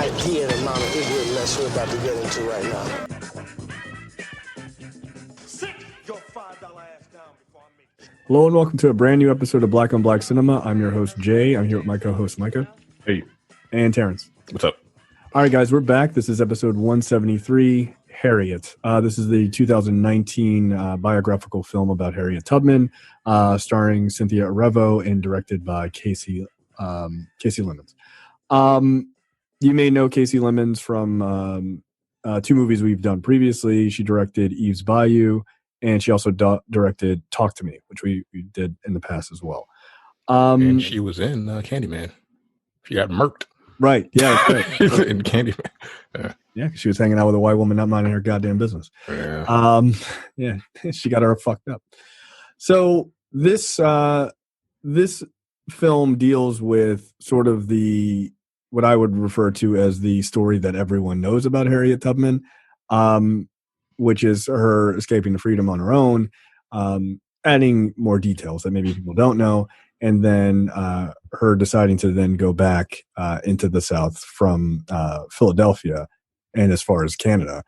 idea the amount of ignorant mess we're about to get into right now. Sit your $5 ass down before I make it. Hello and welcome to a brand new episode of Black on Black Cinema. I'm your host, Jay. I'm here with my co-host, Micah. Hey. And Terrence. What's up? All right, guys, we're back. This is episode 173, Harriet. This is the 2019 biographical film about Harriet Tubman, starring Cynthia Erivo and directed by Kasi Lemmons. You may know Kasi Lemmons from two movies we've done previously. She directed Eve's Bayou, and she also directed Talk to Me, which we did in the past as well. And she was in Candyman. She got murked. Right. Yeah. Right. In Candyman. Yeah, because she was hanging out with a white woman not minding her goddamn business. Yeah. Yeah, she got her fucked up. So this film deals with sort of what I would refer to as the story that everyone knows about Harriet Tubman, which is her escaping to freedom on her own, adding more details that maybe people don't know, and then her deciding to then go back into the South from Philadelphia and as far as Canada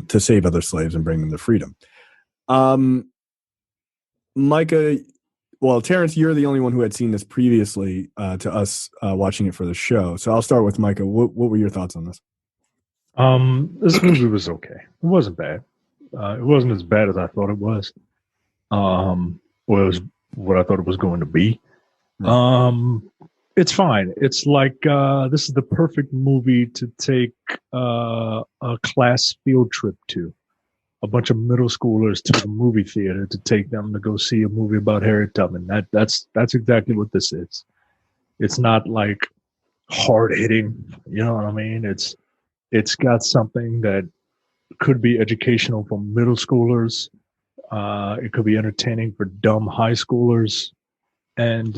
to save other slaves and bring them to freedom. Micah, well, Terrence, you're the only one who had seen this previously to us watching it for the show. So I'll start with Micah. What were your thoughts on this? This movie was okay. It wasn't bad. It wasn't as bad as I thought it was. Or it was what I thought it was going to be. It's fine. It's like this is the perfect movie to take a class field trip to. A bunch of middle schoolers to the movie theater to take them to go see a movie about Harriet Tubman. That's exactly what this is. It's not like hard hitting, you know what I mean? It's got something that could be educational for middle schoolers. It could be entertaining for dumb high schoolers, and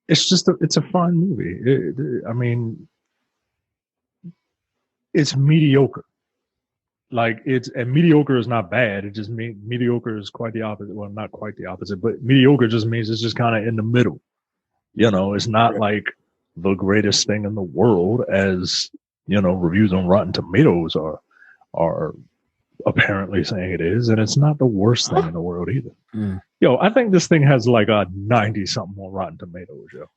it's a fun movie. I mean, it's mediocre. And mediocre is not bad. It just means mediocre is quite the opposite. Well, not quite the opposite, but mediocre just means it's just kind of in the middle. You know, it's not like the greatest thing in the world, as you know, reviews on Rotten Tomatoes are apparently saying it is, and it's not the worst thing in the world either. Yo, I think this thing has like a 90-something on Rotten Tomatoes, yo.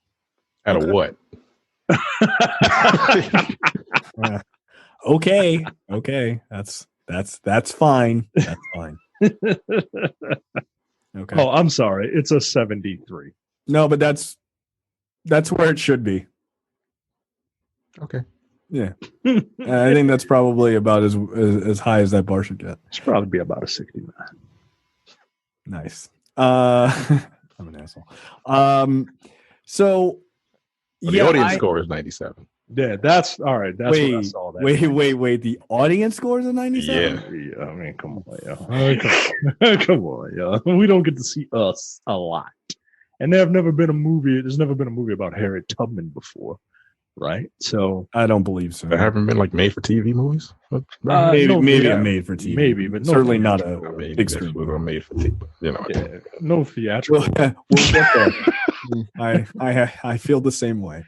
Out of what? Okay. That's fine. That's fine. Okay. Oh, I'm sorry. It's a 73. No, but that's where it should be. Okay. Yeah. I think that's probably about as high as that bar should get. It should probably be about a 69. Nice. I'm an asshole. So the audience score is 97. Yeah, that's all right. That's what I saw. That wait. The audience score is a 97? Yeah. I mean, come on, yo. Come on, yo. We don't get to see us a lot. And there's never been a movie about Harriet Tubman before, right? So I don't believe so. There haven't been like made for TV movies? Maybe a made for TV. Maybe, but no, certainly not a big screen. We're made for TV. You know, no theatrical. We'll get there. I feel the same way.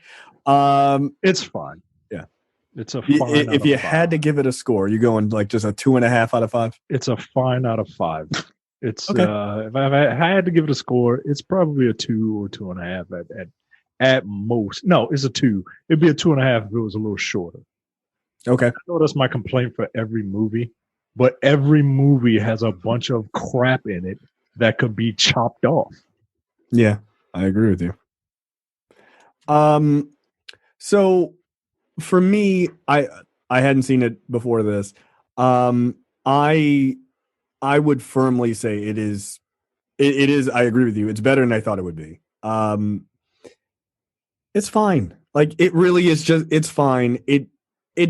It's fine. Yeah, it's a fine. If you had to give it a score, you going like just a 2.5 out of 5? It's a fine out of 5. It's okay. If I had to give it a score, it's probably a 2 or 2.5 at most. No, it's a 2. It'd be a 2.5 if it was a little shorter. Okay. I know that's my complaint for every movie, but every movie has a bunch of crap in it that could be chopped off. Yeah, I agree with you. So for me, I hadn't seen it before this. I would firmly say it is. I agree with you. It's better than I thought it would be. It's fine. Like it really is it's fine. It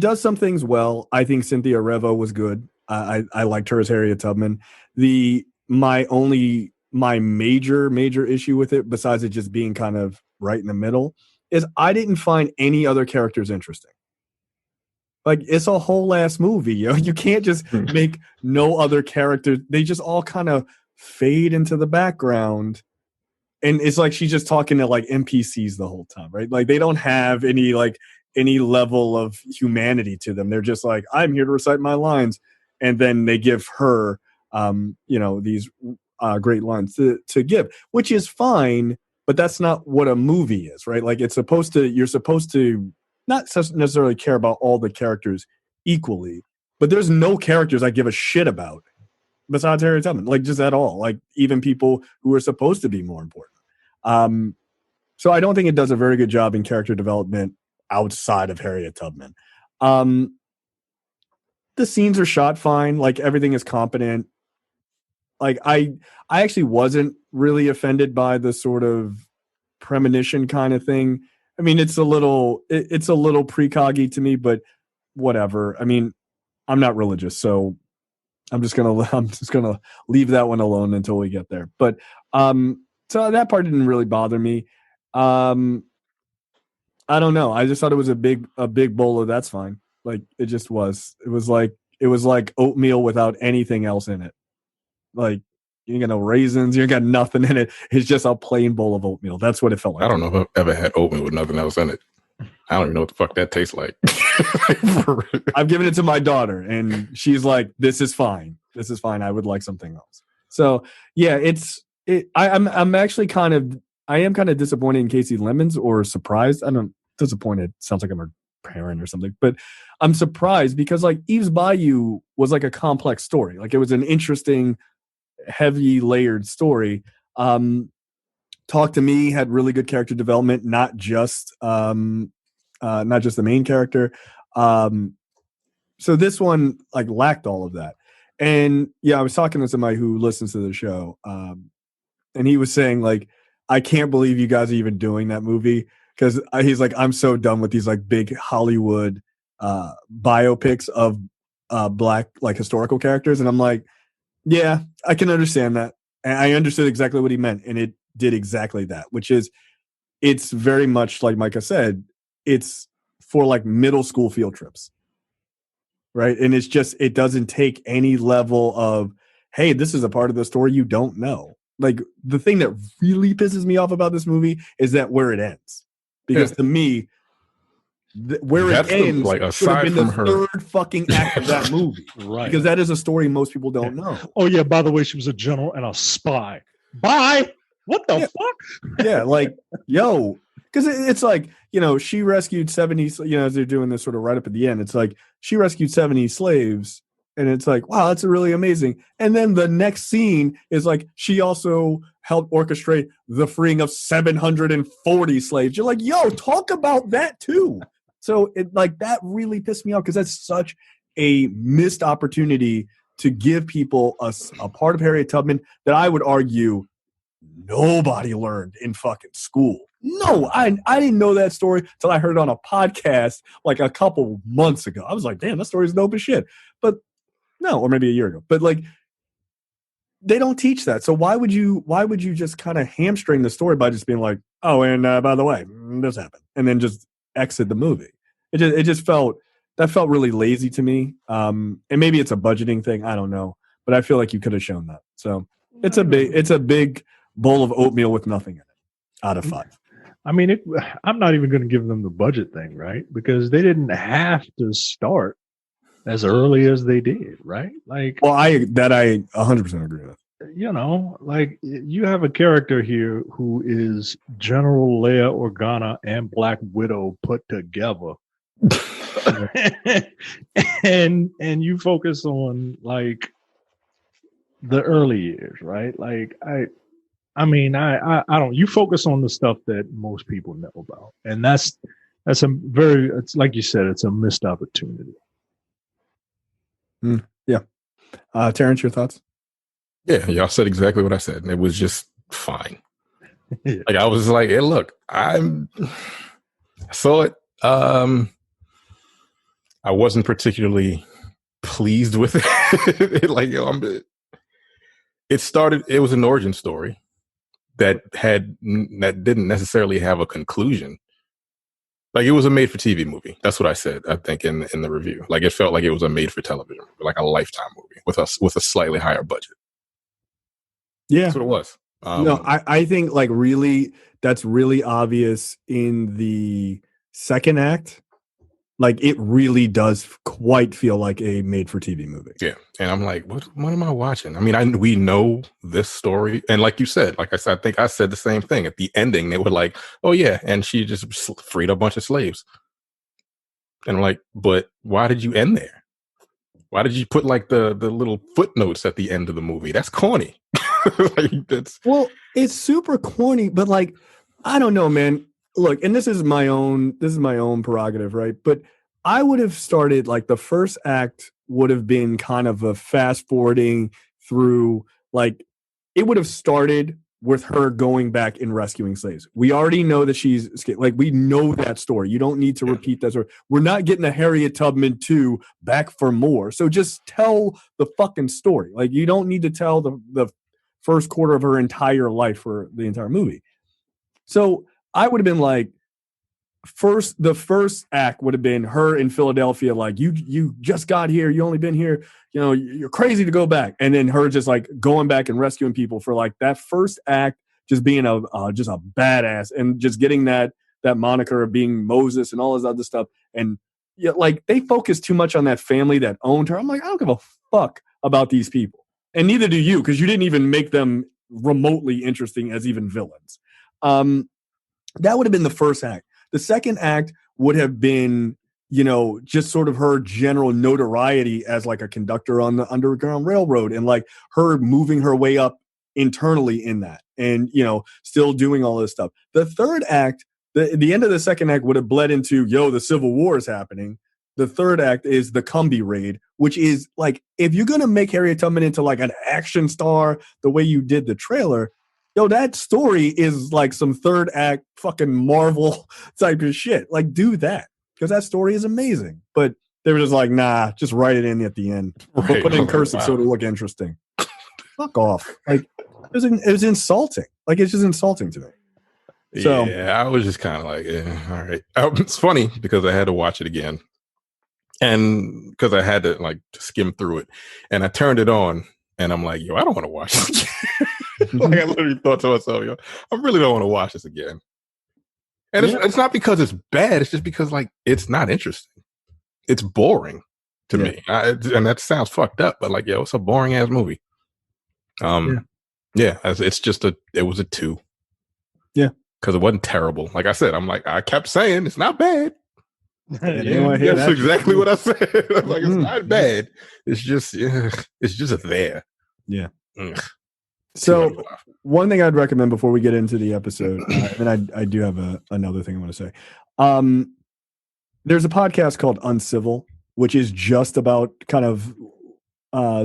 does some things well. I think Cynthia Erivo was good. I liked her as Harriet Tubman. My major issue with it, besides it just being kind of right in the middle, is I didn't find any other characters interesting. Like, it's a whole ass movie, yo. You can't just make no other characters. They just all kind of fade into the background. And it's like she's just talking to like NPCs the whole time, right? Like they don't have any like any level of humanity to them. They're just like, I'm here to recite my lines, and then they give her, these great lines to give, which is fine, but that's not what a movie is, right? Like you're supposed to not necessarily care about all the characters equally, but there's no characters I give a shit about besides Harriet Tubman, like just at all, like even people who are supposed to be more important. So I don't think it does a very good job in character development outside of Harriet Tubman. The scenes are shot fine, like everything is competent. Like I actually wasn't really offended by the sort of premonition kind of thing. I mean, it's a little precoggy to me, but whatever. I mean, I'm not religious, so I'm just gonna leave that one alone until we get there. But so that part didn't really bother me. I don't know. I just thought it was a big bowl of that's fine. Like it just was. It was like oatmeal without anything else in it. Like you ain't got no raisins, you ain't got nothing in it. It's just a plain bowl of oatmeal. That's what it felt like. I don't know if I've ever had oatmeal with nothing else in it. I don't even know what the fuck that tastes like. I've given it to my daughter, and she's like, "This is fine. This is fine. I would like something else." So yeah, I'm actually kind of disappointed in Kasi Lemmons, or surprised. Disappointed sounds like I'm her parent or something, but I'm surprised because like Eve's Bayou was like a complex story. Like it was an interesting, heavy layered story. Talk to Me had really good character development, not just the main character. So this one like lacked all of that. And yeah, I was talking to somebody who listens to the show, and he was saying like, I can't believe you guys are even doing that movie, because he's like, I'm so done with these like big Hollywood biopics of Black like historical characters. And I'm like, yeah, I can understand that. And I understood exactly what he meant, and it did exactly that, which is it's very much like Micah said, it's for like middle school field trips. Right. And it's just, it doesn't take any level of, hey, this is a part of the story you don't know. Like the thing that really pisses me off about this movie is that where it ends. Because to me, where it ends like should have been the her third fucking act of that movie. Right. Because that is a story most people don't know. Oh yeah, by the way, she was a general and a spy. Bye. What the fuck? Yeah, like, yo, because it's like, she rescued 70, as they're doing this sort of right up at the end, it's like she rescued 70 slaves, and it's like, wow, that's really amazing. And then the next scene is like she also helped orchestrate the freeing of 740 slaves. You're like, yo, talk about that too. So it like that really pissed me off, because that's such a missed opportunity to give people a part of Harriet Tubman that I would argue nobody learned in fucking school. No, I didn't know that story until I heard it on a podcast like a couple months ago. I was like, damn, that story's dope as shit. But no, or maybe a year ago. But like, they don't teach that. So why would you just kind of hamstring the story by just being like, oh, and by the way, this happened, and then just exit the movie? It just felt really lazy to me. And maybe it's a budgeting thing, I don't know, but I feel like you could have shown that. So it's a big bowl of oatmeal with nothing in it out of 5. I mean, I'm not even going to give them the budget thing, right? Because they didn't have to start as early as they did, right? Like, well, I 100% agree with. Like you have a character here who is General Leia Organa and Black Widow put together. and you focus on like the early years, right? Like I mean, I don't. You focus on the stuff that most people know about, and that's it's like you said, it's a missed opportunity. Yeah, Terrence, your thoughts? Yeah, y'all said exactly what I said, and it was just fine. Like I was like, hey, look, I saw it. I wasn't particularly pleased with it. Like, it was an origin story that didn't necessarily have a conclusion. Like it was a made-for-TV movie. That's what I said, I think, in the review. Like it felt like it was a made-for-television movie, like a Lifetime movie with a slightly higher budget. Yeah, that's what it was. No, I think like really that's really obvious in the second act, Like it really does quite feel like a made-for-TV movie. Yeah, and I'm like, what am I watching? I mean, we know this story, and like you said, like I said, I think I said the same thing at the ending. They were like, oh yeah, and she just freed a bunch of slaves, and I'm like, but why did you end there? Why did you put like the little footnotes at the end of the movie? That's corny. Well, it's super corny, but like, I don't know, man. Look, and this is my own prerogative, right? But I would have started like the first act would have been kind of a fast forwarding through, like it would have started with her going back and rescuing slaves. We already know that she's like, we know that story. You don't need to repeat that story. We're not getting a Harriet Tubman 2 back for more. So just tell the fucking story. Like you don't need to tell the first quarter of her entire life for the entire movie. So I would have been like, the first act would have been her in Philadelphia, like you just got here, you only been here, you're crazy to go back, and then her just like going back and rescuing people for like that first act, just being just a badass and just getting that moniker of being Moses and all this other stuff. And yeah, like they focus too much on that family that owned her. I'm like, I don't give a fuck about these people, and neither do you, because you didn't even make them remotely interesting as even villains. That would have been the first act. The second act would have been, just sort of her general notoriety as like a conductor on the Underground Railroad and like her moving her way up internally in that and, still doing all this stuff. The third act, the end of the second act would have bled into, the Civil War is happening. The third act is the Combie raid, which is like, if you're going to make Harriet Tubman into like an action star the way you did the trailer, that story is like some third act fucking Marvel type of shit. Like, do that, because that story is amazing. But they were just like, nah, just write it in at the end. Right. Put it in cursive so it'll look interesting. Fuck off. Like, it was insulting. Like, it's just insulting to me. So, yeah, I was just kind of like, all right. It's funny because I had to watch it again. And because I had to like skim through it. And I turned it on and I'm like, I don't want to watch this. Like I literally thought to myself, I really don't want to watch this again. And it's not because it's bad. It's just because like it's not interesting. It's boring to me. And that sounds fucked up, but like, it's a boring ass movie. It's just it was a 2. Yeah, because it wasn't terrible. Like I said, I kept saying it's not bad. That's exactly what I said. I'm like, it's not bad. It's just there. Yeah. Ugh. So one thing I'd recommend before we get into the episode, and I do have another thing I want to say. There's a podcast called Uncivil, which is just about kind of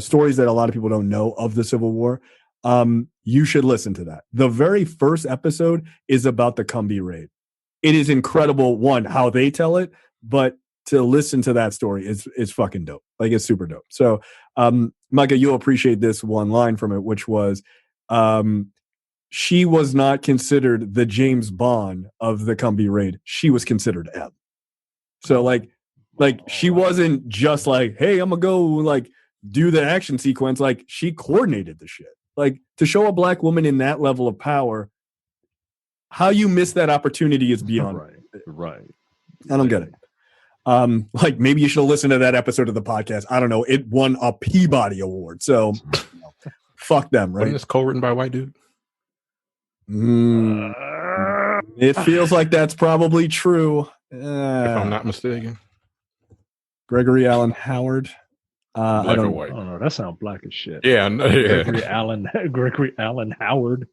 stories that a lot of people don't know of the Civil War. You should listen to that. The very first episode is about the Combie raid. It is incredible, one, how they tell it, but to listen to that story is fucking dope. Like, it's super dope. So, Micah, you'll appreciate this one line from it, which was, she was not considered the James Bond of the Combie raid. She was considered M. So like she wasn't just like, hey, I'm gonna go like do the action sequence. Like, she coordinated the shit. Like, to show a black woman in that level of power, how you miss that opportunity is beyond. Right. I don't get it. Like, maybe you should listen to that episode of the podcast. I don't know. It won a Peabody Award. So fuck them, right? Wasn't this co-written by a white dude? It feels like that's probably true. If I'm not mistaken. Gregory Allen Howard. Black I don't or white? I don't know. That sounds black as shit. Yeah, yeah. Gregory Allen Howard.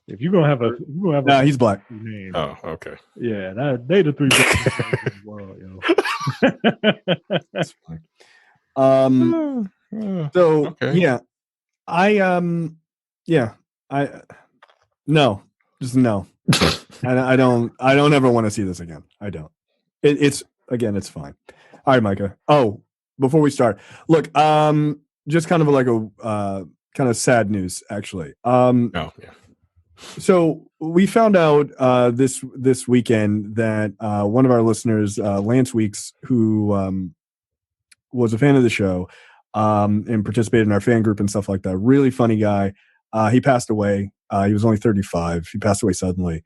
If you're gonna have a, no, he's black. Name. Oh, okay. Yeah, they the 3 best in the world, That's fine. So okay. Yeah, no. I don't ever want to see this again. I don't. It's fine. All right, Micah. Oh, before we start, look, just kind of like a kind of sad news, actually. So we found out this weekend that one of our listeners, Lance Weeks, who was a fan of the show and participated in our fan group and stuff like that, really funny guy. He passed away. He was only 35. He passed away suddenly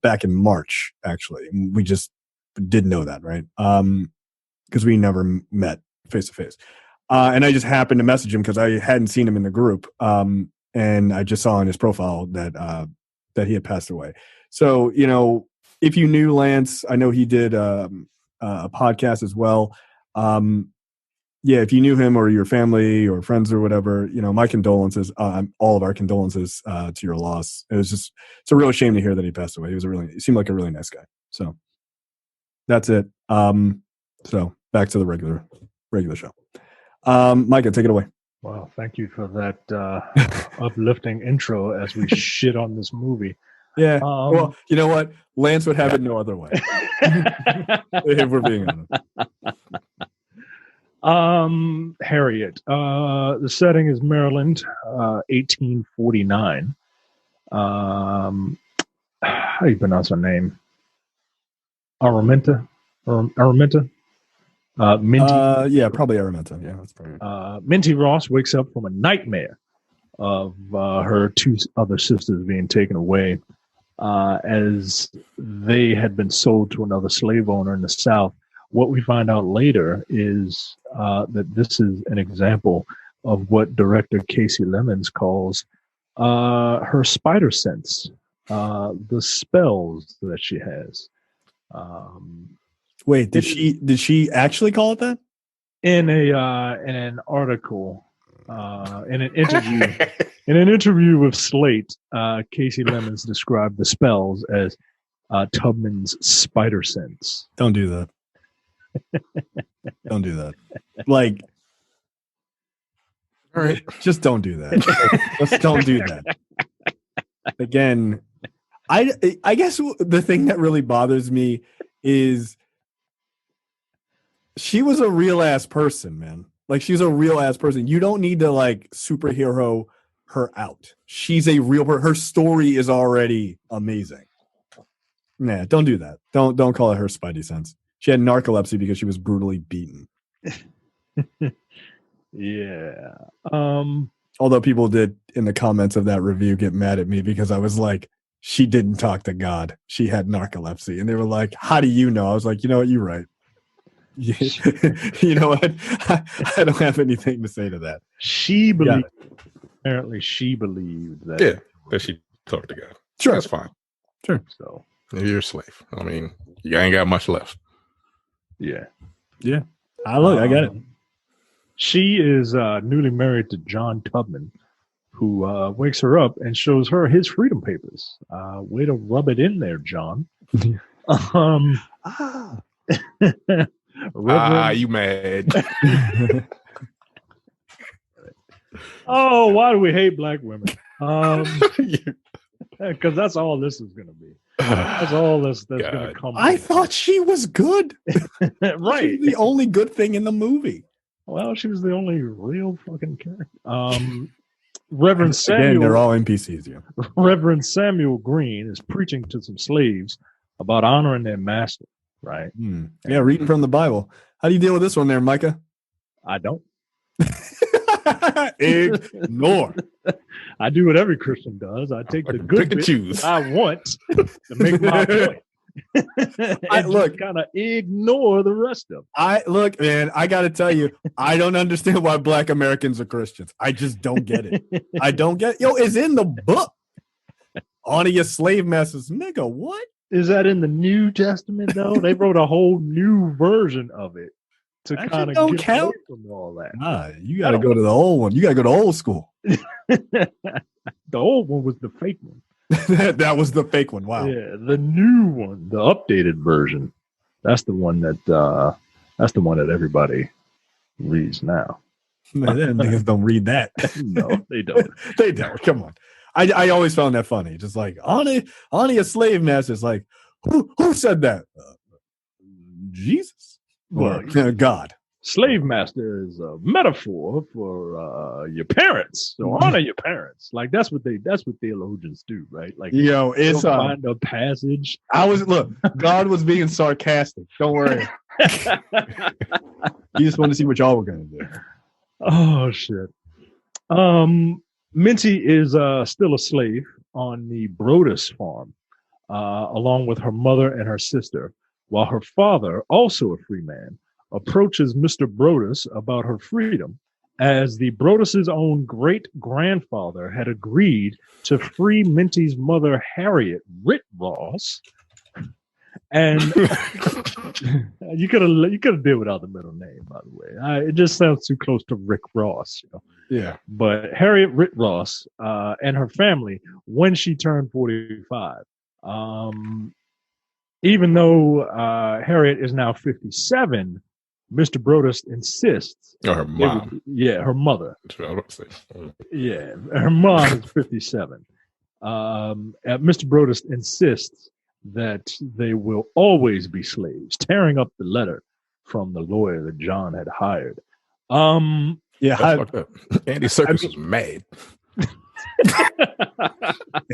back in March, actually. We just didn't know that, right? because we never met face to face. And I just happened to message him because I hadn't seen him in the group. And I just saw on his profile that he had passed away. So, if you knew Lance, I know he did a podcast as well. If you knew him or your family or friends or whatever, my condolences, all of our condolences to your loss. It's a real shame to hear that he passed away. He seemed like a really nice guy. So that's it. So back to the regular show. Micah, take it away. Wow, thank you for that uplifting intro as we shit on this movie. Yeah. Well, you know what? Lance would have it no other way. If we're being honest. Harriet. The setting is Maryland, 1849. How do you pronounce her name? Araminta? Minty? Yeah, probably Araminta. Yeah, that's probably. Minty Ross wakes up from a nightmare of her two other sisters being taken away as they had been sold to another slave owner in the South. What we find out later is that this is an example of what director Kasi Lemmons calls her spider sense, the spells that she has. Wait, did she actually call it that? In an article, in an interview with Slate, Kasi Lemmons described the spells as Tubman's spider sense. Don't do that. Don't do that. Like, all right, just don't do that. Just don't do that. Again, I guess the thing that really bothers me is she was a real ass person, man. Like, she's a real ass person. You don't need to like superhero her out. She's a real person. Her story is already amazing. Nah, don't do that. Don't call it her spidey sense. She had narcolepsy because she was brutally beaten. Yeah. Although people did in the comments of that review get mad at me because I was like, she didn't talk to God. She had narcolepsy. And they were like, how do you know? I was like, you know what? You're right. You know what? I don't have anything to say to that. She believed. Apparently, she believed that. Yeah, that she talked to God. Sure. That's fine. Sure. So you're a slave. I mean, you ain't got much left. Yeah. Yeah. I got it. She is newly married to John Tubman, who wakes her up and shows her his freedom papers. Way to rub it in there, John. You mad? Oh, why do we hate black women? Because that's all this is going to be. That's all that's going to come. I thought she was good. Right. She was the only good thing in the movie. Well, she was the only real fucking character. Reverend Samuel. Again, they're all NPCs. Yeah. Reverend Samuel Green is preaching to some slaves about honoring their master. Right. Yeah, reading from the Bible. How do you deal with this one there, Micah? I don't. Ignore. I do what every Christian does. I take the good and choose I want to make my point. Look, kind of ignore the rest of it. Look, man, I got to tell you, I don't understand why black Americans are Christians. I just don't get it. I don't get it. Yo, it's in the book. Honor your slave masters. Nigga, what? Is that in the New Testament, though? They wrote a whole new version of it to kind of get away from all that. Nah, you got to go to the old one. You got to go to old school. The old one was the fake one. That was the fake one. Wow. Yeah, the new one, the updated version. That's the one that everybody reads now. Niggas don't read that. No, they don't. They don't. Come on. I always found that funny. Just like honor a slave master. It's like who said that? Jesus. Well, God. Slave master is a metaphor for your parents. So honor your parents. Like that's what theologians do, right? Like, yo, it's find a passage. God was being sarcastic. Don't worry. You just want to see what y'all were gonna do. Oh shit. Minty is still a slave on the Brodus farm, along with her mother and her sister, while her father, also a free man, approaches Mr. Brodus about her freedom, as the Brodus's own great-grandfather had agreed to free Minty's mother, Harriet Ross. And you could have did without the middle name, by the way. It just sounds too close to Rick Ross. Yeah. But Harriet Ross and her family, when she turned 45, even though Harriet is now 57, Mr. Brodus insists. Oh, her mom. Her mother. That's what I was saying. Yeah, her mom is 57. Mr. Brodus insists that they will always be slaves, tearing up the letter from the lawyer that John had hired. That's fucked up. Andy Serkis was mad.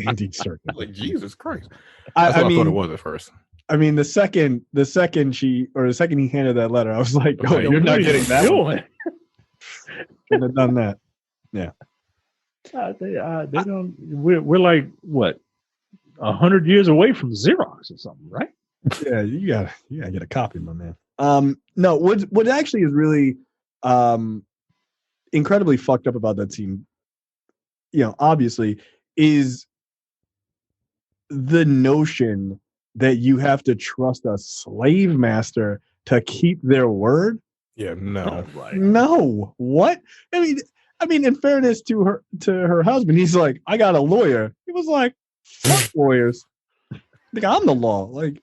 Andy Serkis. Like, Jesus Christ. I thought mean, it was at first. I mean, the second he handed that letter, I was like, "Oh, you're not getting that one." Shouldn't have done that. Yeah. They don't. We're like what, 100 years away from Xerox or something, right? Yeah, you gotta get a copy, my man. No, what actually is really incredibly fucked up about that scene, obviously, is the notion that you have to trust a slave master to keep their word. Yeah, no. Right. No. What? I mean, in fairness to her husband, he's like, I got a lawyer. He was like, fuck lawyers. Like, I'm the law. Like,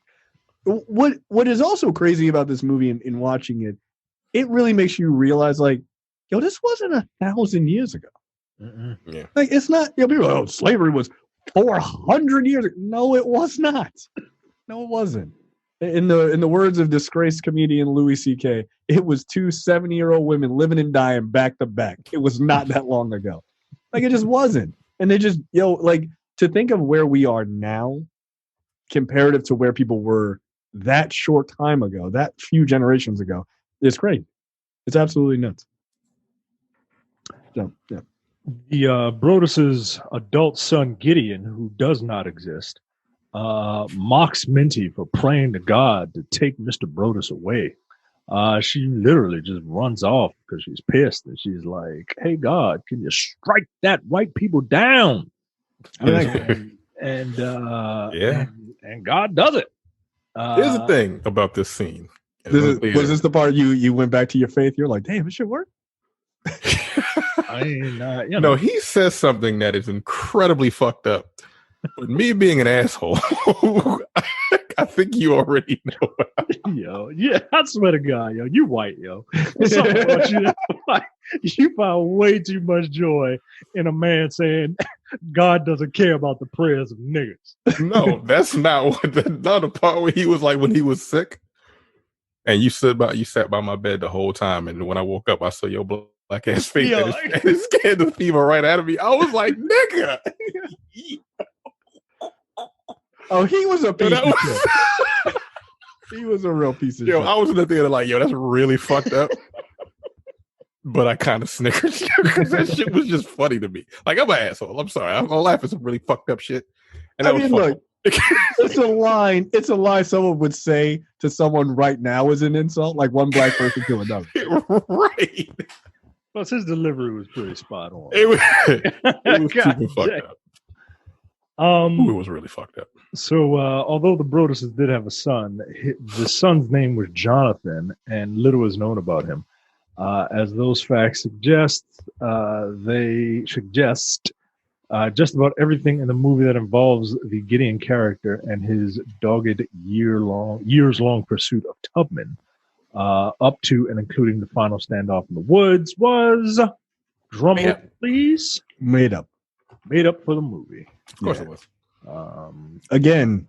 what is also crazy about this movie in watching it, it really makes you realize, like, this wasn't 1,000 years ago. Yeah. Like, it's not, people are like, slavery was 400 years ago. No, it was not. No, it wasn't. In the words of disgraced comedian Louis C.K., it was two 70-year-old women living and dying back to back. It was not that long ago. Like, it just wasn't. And they just, like, to think of where we are now comparative to where people were that short time ago, that few generations ago, is crazy. It's absolutely nuts. So, yeah. The Brodus's adult son, Gideon, who does not exist, mocks Minty for praying to God to take Mr. Brodus away. She literally just runs off because she's pissed, and she's like, "Hey God, can you strike that white people down?" and God does it. Here's the thing about this scene. Was this the part you went back to your faith? You're like, damn, it should work. I mean, No, he says something that is incredibly fucked up. But me being an asshole, I think you already know. I swear to God, you white, There's something about you, you find way too much joy in a man saying God doesn't care about the prayers of niggas. No, that's not the part where he was like when he was sick, and you sat by my bed the whole time, and when I woke up, I saw your black ass face, and it scared the fever right out of me. I was like, nigga. Oh, he was a piece of shit. He was a real piece of shit. I was in the theater like, that's really fucked up. But I kind of snickered because that shit was just funny to me. Like, I'm an asshole. I'm sorry. I'm gonna laugh at some really fucked up shit. And that was look, it's a line. It's a line someone would say to someone right now as an insult, like one black person to another. Right. Plus, his delivery was pretty spot on. It was super fucked up. It was really fucked up. So, although the Broduses did have a son, the son's name was Jonathan, and little is known about him. As those facts suggest, they suggest just about everything in the movie that involves the Gideon character and his dogged years-long pursuit of Tubman, up to and including the final standoff in the woods, was drumroll, please, made up for the movie. Of course it was. Again,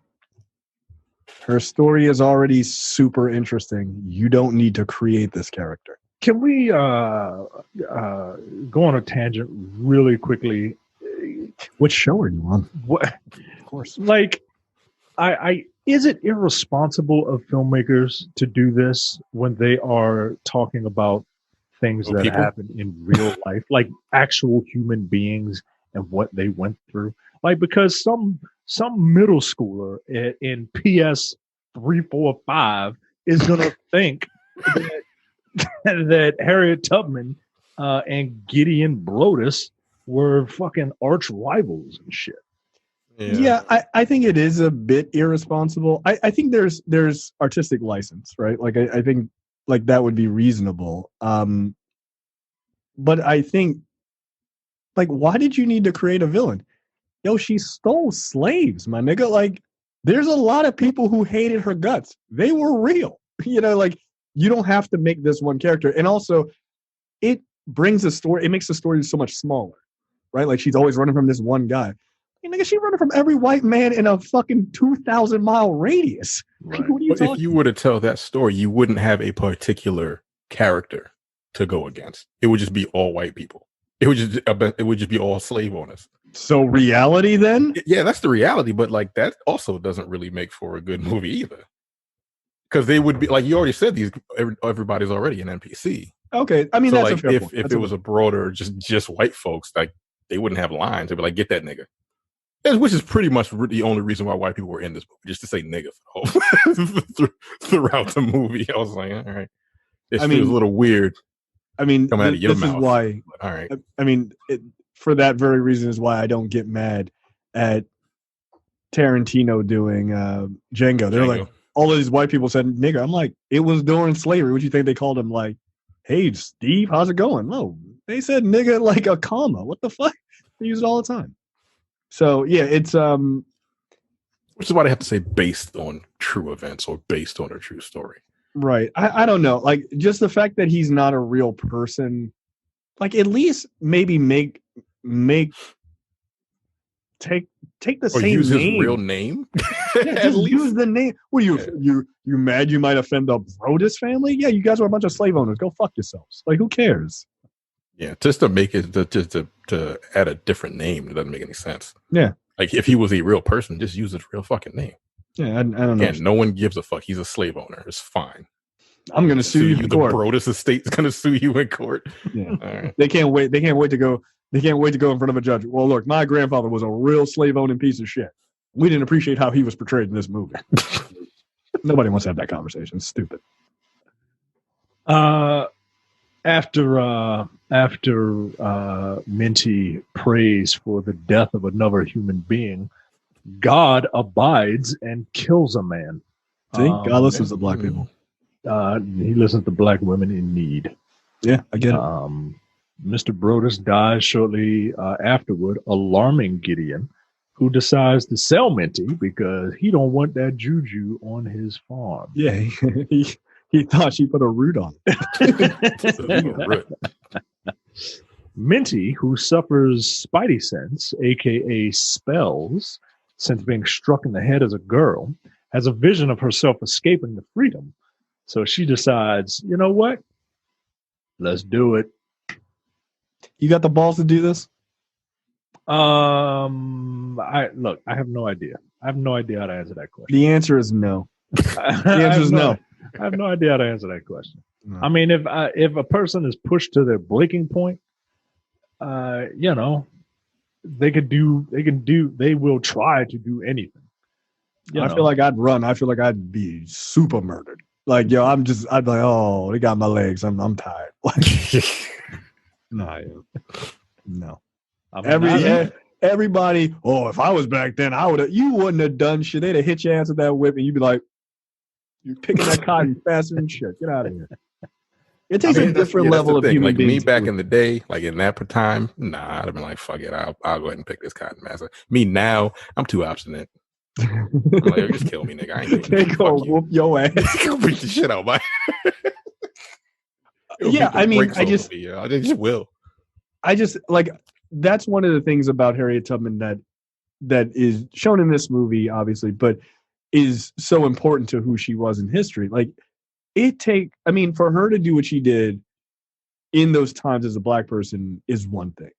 her story is already super interesting. You don't need to create this character. Can we go on a tangent really quickly? What show are you on? What, of course. Like, I is it irresponsible of filmmakers to do this when they are talking about things that happen in real life, like actual human beings and what they went through? Like, because some middle schooler in PS 345 is gonna think that that Harriet Tubman and Gideon Brodus were fucking arch rivals and shit. Yeah, I think it is a bit irresponsible. I think there's artistic license, right? Like I think like that would be reasonable. But I think like why did you need to create a villain? Yo, she stole slaves, my nigga. Like there's a lot of people who hated her guts. They were real. Like you don't have to make this one character. And also it brings a story, it makes the story so much smaller, right? Like she's always running from this one guy. Nigga, she's running from every white man in a fucking 2,000-mile radius. Right. What are you If you were to tell that story, you wouldn't have a particular character to go against. It would just be all white people. It would just be all slave owners. So reality then? Yeah, that's the reality. But like that also doesn't really make for a good movie either. Because they would be like you already said, everybody's already an NPC. Okay, I mean so that's like a fair point. If it was a broader just white folks, like they wouldn't have lines. They'd be like, get that nigga. Which is pretty much the only reason why white people were in this movie, just to say nigga throughout the movie. I was like, all right. It feels a little weird. I mean, coming out of your this mouth. is why. All right. I mean, for that very reason is why I don't get mad at Tarantino doing Django. They're like, all of these white people said nigga. I'm like, it was during slavery. What do you think they called him? Like, hey, Steve, how's it going? No, they said nigga like a comma. What the fuck? They use it all the time. So yeah, it's which is why they have to say based on true events or based on a true story. Right. I don't know. Like just the fact that he's not a real person, like at least maybe take the or same use name. His real name. Yeah, just use the name. What are you mad you might offend the Brodus family? Yeah, you guys are a bunch of slave owners. Go fuck yourselves. Like who cares? Yeah, just to make it to add a different name, it doesn't make any sense. Yeah, like if he was a real person, just use his real fucking name. Yeah, I don't know. No one gives a fuck. He's a slave owner. It's fine. I'm gonna sue you in court. The Brodus estate's gonna sue you in court. Yeah, all right. They can't wait to go. They can't wait to go in front of a judge. Well, look, my grandfather was a real slave owning piece of shit. We didn't appreciate how he was portrayed in this movie. Nobody wants to have that conversation. It's stupid. After Minty prays for the death of another human being, God abides and kills a man. See, God listens to black people. He listens to black women in need. Yeah, I get it. Mr. Brodus dies shortly afterward, alarming Gideon, who decides to sell Minty because he don't want that juju on his farm. Yeah, he thought she put a root on it. Minty, who suffers spidey sense, aka spells, since being struck in the head as a girl, has a vision of herself escaping to freedom. So she decides, you know what? Let's do it. You got the balls to do this? I have no idea. I have no idea how to answer that question. The answer is no. The answer is no. I have no idea how to answer that question. No. I mean, if a person is pushed to their breaking point, they will try to do anything. I feel like I'd run. I feel like I'd be super murdered. Like, yo, I'd be like, oh, they got my legs. I'm tired. No. Everybody, if I was back then, you wouldn't have done shit. They'd have hit your ass with that whip and you'd be like, you're picking that cotton faster than shit. Get out of here. It takes a different level of human like being. Me back in the day, like in that time, I'd have been like, fuck it, I'll go ahead and pick this cotton master. Me now, I'm too obstinate. I'm like, just kill me, nigga. I ain't doing they go whoop your ass. Go beat the shit out of my. Yeah, I mean, I just will. I just like that's one of the things about Harriet Tubman that is shown in this movie, obviously, but is so important to who she was in history. Like for her to do what she did in those times as a black person is one thing.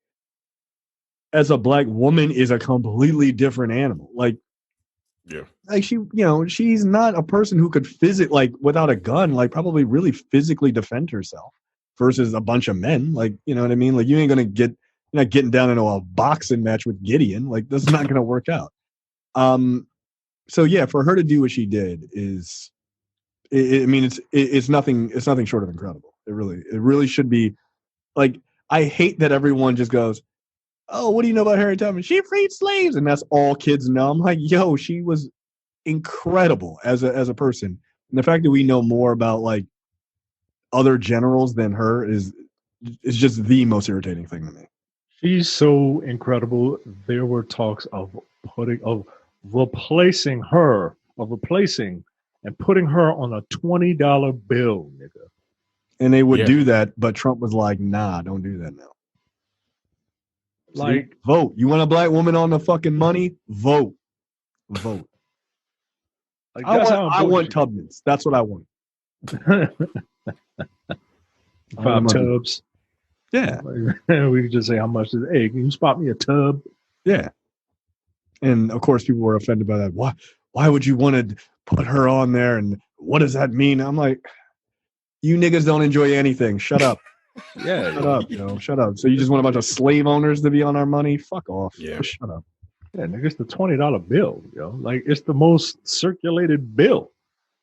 As a black woman is a completely different animal. Like she's not a person who could without a gun, like probably really physically defend herself versus a bunch of men. Like, you know what I mean? Like you're not getting down into a boxing match with Gideon. Like that's not going to work out. So yeah, for her to do what she did it's nothing short of incredible. It really should be. Like, I hate that everyone just goes, "Oh, what do you know about Harriet Tubman? She freed slaves," and that's all kids know. I'm like, yo, she was incredible as a person, and the fact that we know more about like other generals than her is just the most irritating thing to me. She's so incredible. There were talks of replacing and putting her on a $20 bill, nigga. And they would do that, but Trump was like, "Nah, don't do that now." Like, vote. You want a black woman on the fucking money? Vote. like I want Tubmans. That's what I want. 5 tubs. Yeah. We could just say how much is. Hey, can you spot me a tub? Yeah. And of course, people were offended by that. Why would you want to put her on there? And what does that mean? I'm like, you niggas don't enjoy anything. Shut up. Yeah. Shut up. Shut up. So you just want a bunch of slave owners to be on our money? Fuck off. Yeah. Just shut up. Yeah, nigga, it's the $20 bill, yo. Like, it's the most circulated bill.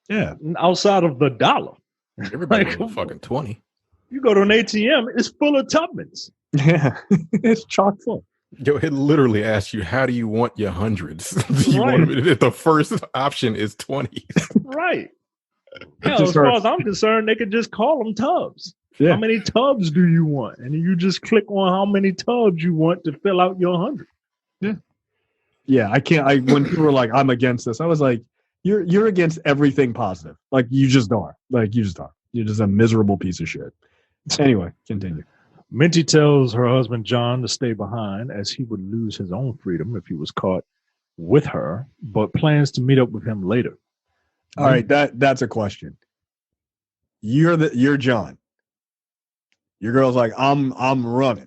Yeah. Outside of the dollar. Everybody Like, knows fucking 20. You go to an ATM, it's full of Tubmans. Yeah. It's chock full. Yo, it literally asks you, how do you want your hundreds? Do you want them, the first option is 20. Right. Hell, as far as I'm concerned, they could just call them tubs. Yeah. How many tubs do you want? And you just click on how many tubs you want to fill out your 100. Yeah. Yeah, when people were like, "I'm against this," I was like, You're against everything positive. Like, you just are. You're just a miserable piece of shit. Anyway, continue. Minty tells her husband John to stay behind as he would lose his own freedom if he was caught with her, but plans to meet up with him later. All right, that's a question. You're John. Your girl's like, I'm running.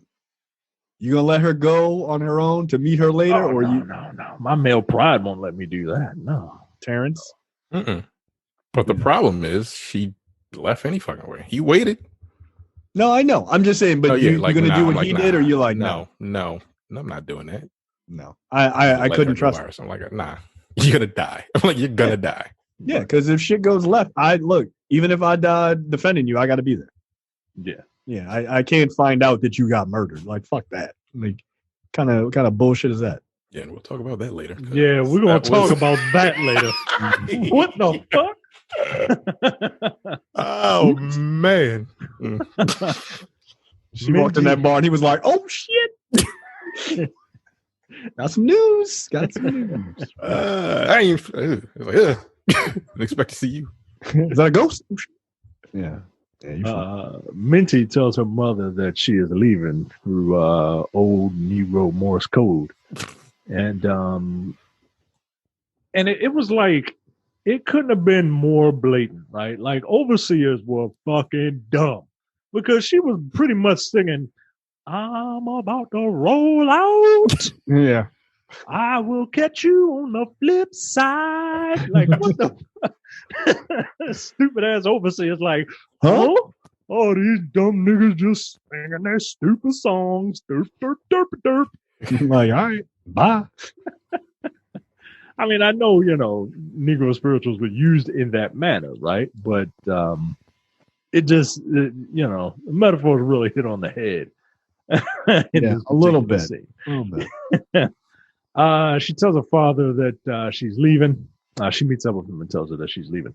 You gonna let her go on her own to meet her later, No. My male pride won't let me do that. No, Terrence. Mm-mm. But the problem is, she left any fucking way. He waited. No, I know. I'm just saying. But you're gonna do what he did, or you're like, no, I'm not doing that. No, I couldn't trust her. I'm like, nah, you're gonna die. I'm like, you're gonna die. Yeah, because if shit goes left, even if I died defending you, I got to be there. Yeah. I can't find out that you got murdered. Like, fuck that. Like, kind of bullshit is that? Yeah, and we'll talk about that later. Yeah, we're gonna talk about that later. What the fuck? Oh man. She walked in that bar and he was like, "Oh shit." Got some news. I ain't like, didn't expect to see you. Is that a ghost? Yeah. Minty tells her mother that she is leaving through old Negro Morse code, and it was like, it couldn't have been more blatant, right? Like, overseers were fucking dumb because she was pretty much singing, "I'm about to roll out. Yeah. I will catch you on the flip side." Like, what the stupid ass overseers? Like, huh? Oh, these dumb niggas just singing their stupid songs. Derp, derp, derp, derp. I'm like, all right, bye. I mean, I know, Negro spirituals were used in that manner, right? But it just, the metaphors really hit on the head. Yeah, a little bit. She tells her father that she's leaving. She meets up with him and tells her that she's leaving.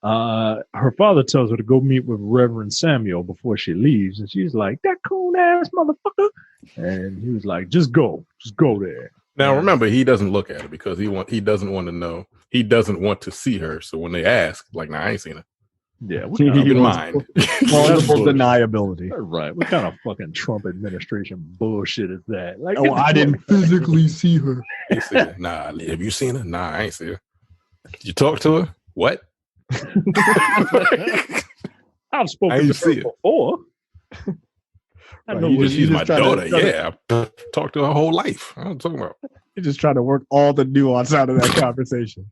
Her father tells her to go meet with Reverend Samuel before she leaves, and she's like, "That coon ass motherfucker!" And he was like, just go there." Now remember, he doesn't look at her because he doesn't want to know. He doesn't want to see her. So when they ask, like, "Nah, I ain't seen her." Yeah, keep in mind. Plausible deniability. Right. What kind of fucking Trump administration bullshit is that? Like, I didn't physically see her. He said, "Nah, have you seen her?" "Nah, I ain't seen her." "Did you talk to her?" "What?" I've spoken to her before. I know you just use my daughter. Yeah, I've talked to her whole life. I don't talking about. You're just trying to work all the nuance out of that conversation.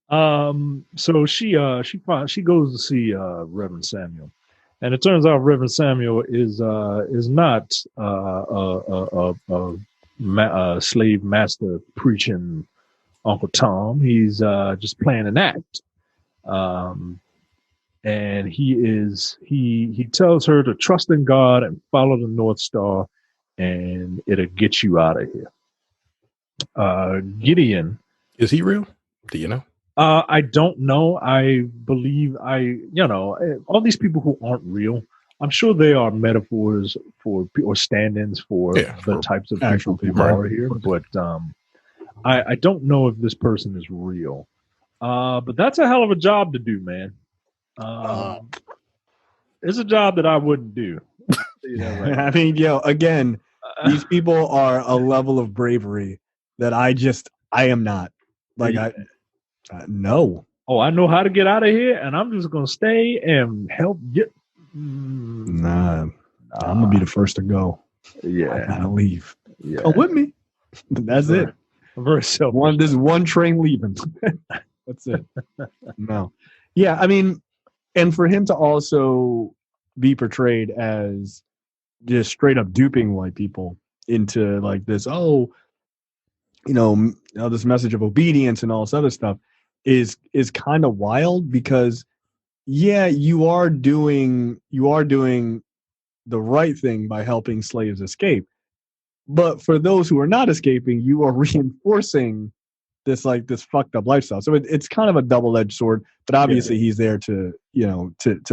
So she goes to see Reverend Samuel, and it turns out Reverend Samuel is not a slave master preaching Uncle Tom. He's just playing an act. and he tells her to trust in God and follow the North Star, and it'll get you out of here. Gideon, Is he real? Do you know? I don't know. I believe all these people who aren't real, I'm sure they are metaphors for or stand-ins for the types of actual people who are here. But I don't know if this person is real. But that's a hell of a job to do, man. It's a job that I wouldn't do. Right. I mean, again, these people are a level of bravery that I am not. Like, no. Oh, I know how to get out of here, and I'm just gonna stay and help get. Nah, I'm gonna be the first to go. Yeah, I gotta leave. Yeah, Come with me. That's it. Very selfish. There's one train leaving. That's it. No. Yeah, I mean, and for him to also be portrayed as just straight up duping white people into like this, this message of obedience and all this other stuff is kind of wild because, yeah, you are doing the right thing by helping slaves escape. But for those who are not escaping, you are reinforcing this fucked up lifestyle. So it's kind of a double-edged sword, but obviously he's there to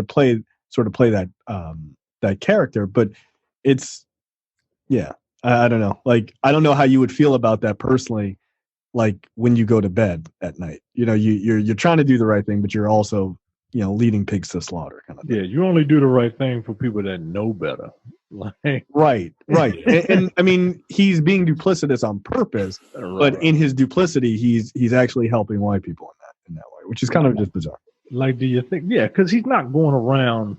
play that that character. But it's, I don't know. Like, I don't know how you would feel about that personally. Like when you go to bed at night, you're trying to do the right thing, but you're also, leading pigs to slaughter kind of thing. Yeah, you only do the right thing for people that know better. Like, right. and I mean, he's being duplicitous on purpose, but in his duplicity, he's actually helping white people in that way, which is kind of just bizarre. Like, do you think? Yeah, because he's not going around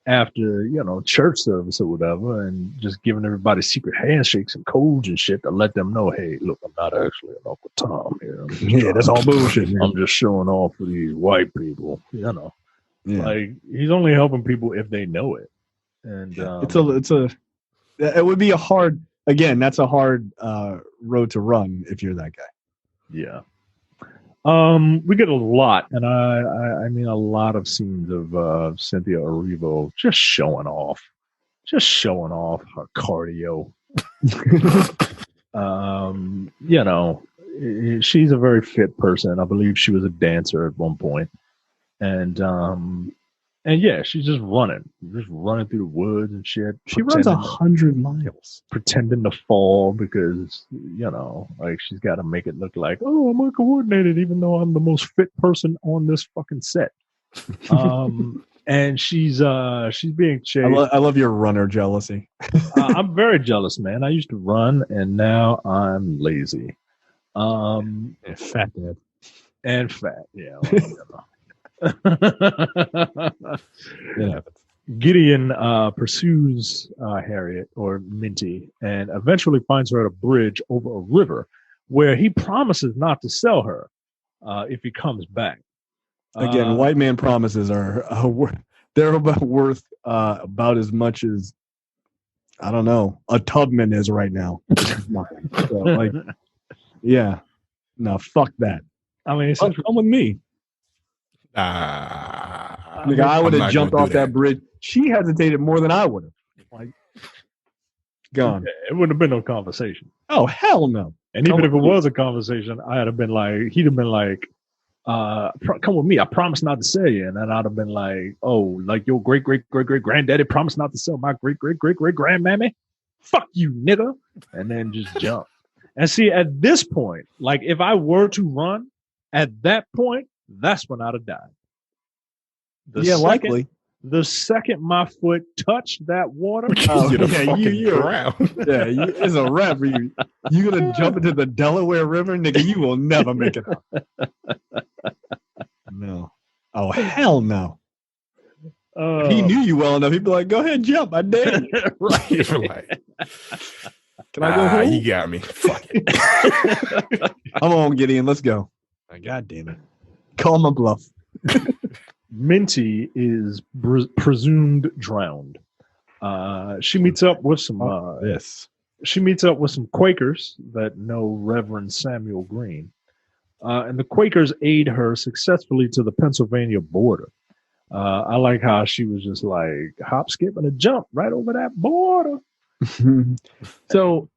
after church service or whatever and just giving everybody secret handshakes and codes and shit to let them know, hey, look, I'm not actually an Uncle Tom here. That's all bullshit. I'm just showing off for these white people. Like, he's only helping people if they know it. And it would be a hard, again, that's a hard road to run if you're that guy. Yeah. We get a lot, and I mean a lot of scenes of Cynthia Erivo just showing off her cardio. She's a very fit person. I believe she was a dancer at one point, and yeah, she's just running through the woods and shit. She runs 100 miles, pretending to fall because like she's got to make it look like, oh, I'm uncoordinated, even though I'm the most fit person on this fucking set. And she's being chased. I love your runner jealousy. I'm very jealous, man. I used to run, and now I'm lazy. Fat dad. And fat, yeah. Gideon pursues Harriet, or Minty, and eventually finds her at a bridge over a river where he promises not to sell her if he comes back. Again, white man promises are they're worth about as much as, I don't know, a Tubman is right now. So, no, fuck that. I mean, come with me. I would have jumped off that bridge. She hesitated more than I would have. Like, gone. It wouldn't have been no conversation. Oh, hell no. And even if it was a conversation, he'd have been like, come with me. I promise not to sell you. And then I'd have been like, oh, like your great granddaddy promised not to sell my great grandmammy. Fuck you, nigga. And then just jump. And see, at this point, like if I were to run at that point, that's when I'd have died. Likely. The second my foot touched that water, you're around. It's a wrap for you. You're gonna jump into the Delaware River, nigga. You will never make it out. No. Oh, hell no. If he knew you well enough, he'd be like, "Go ahead, jump. I dare you." Right? You're like, can I go home? You got me. Fuck it. Come on, Gideon. Let's go. God damn it. Call my bluff. Minty is presumed drowned. She meets up with some Quakers that know Reverend Samuel Green, and the Quakers aid her successfully to the Pennsylvania border. I like how she was just like hop, skip, and a jump right over that border. so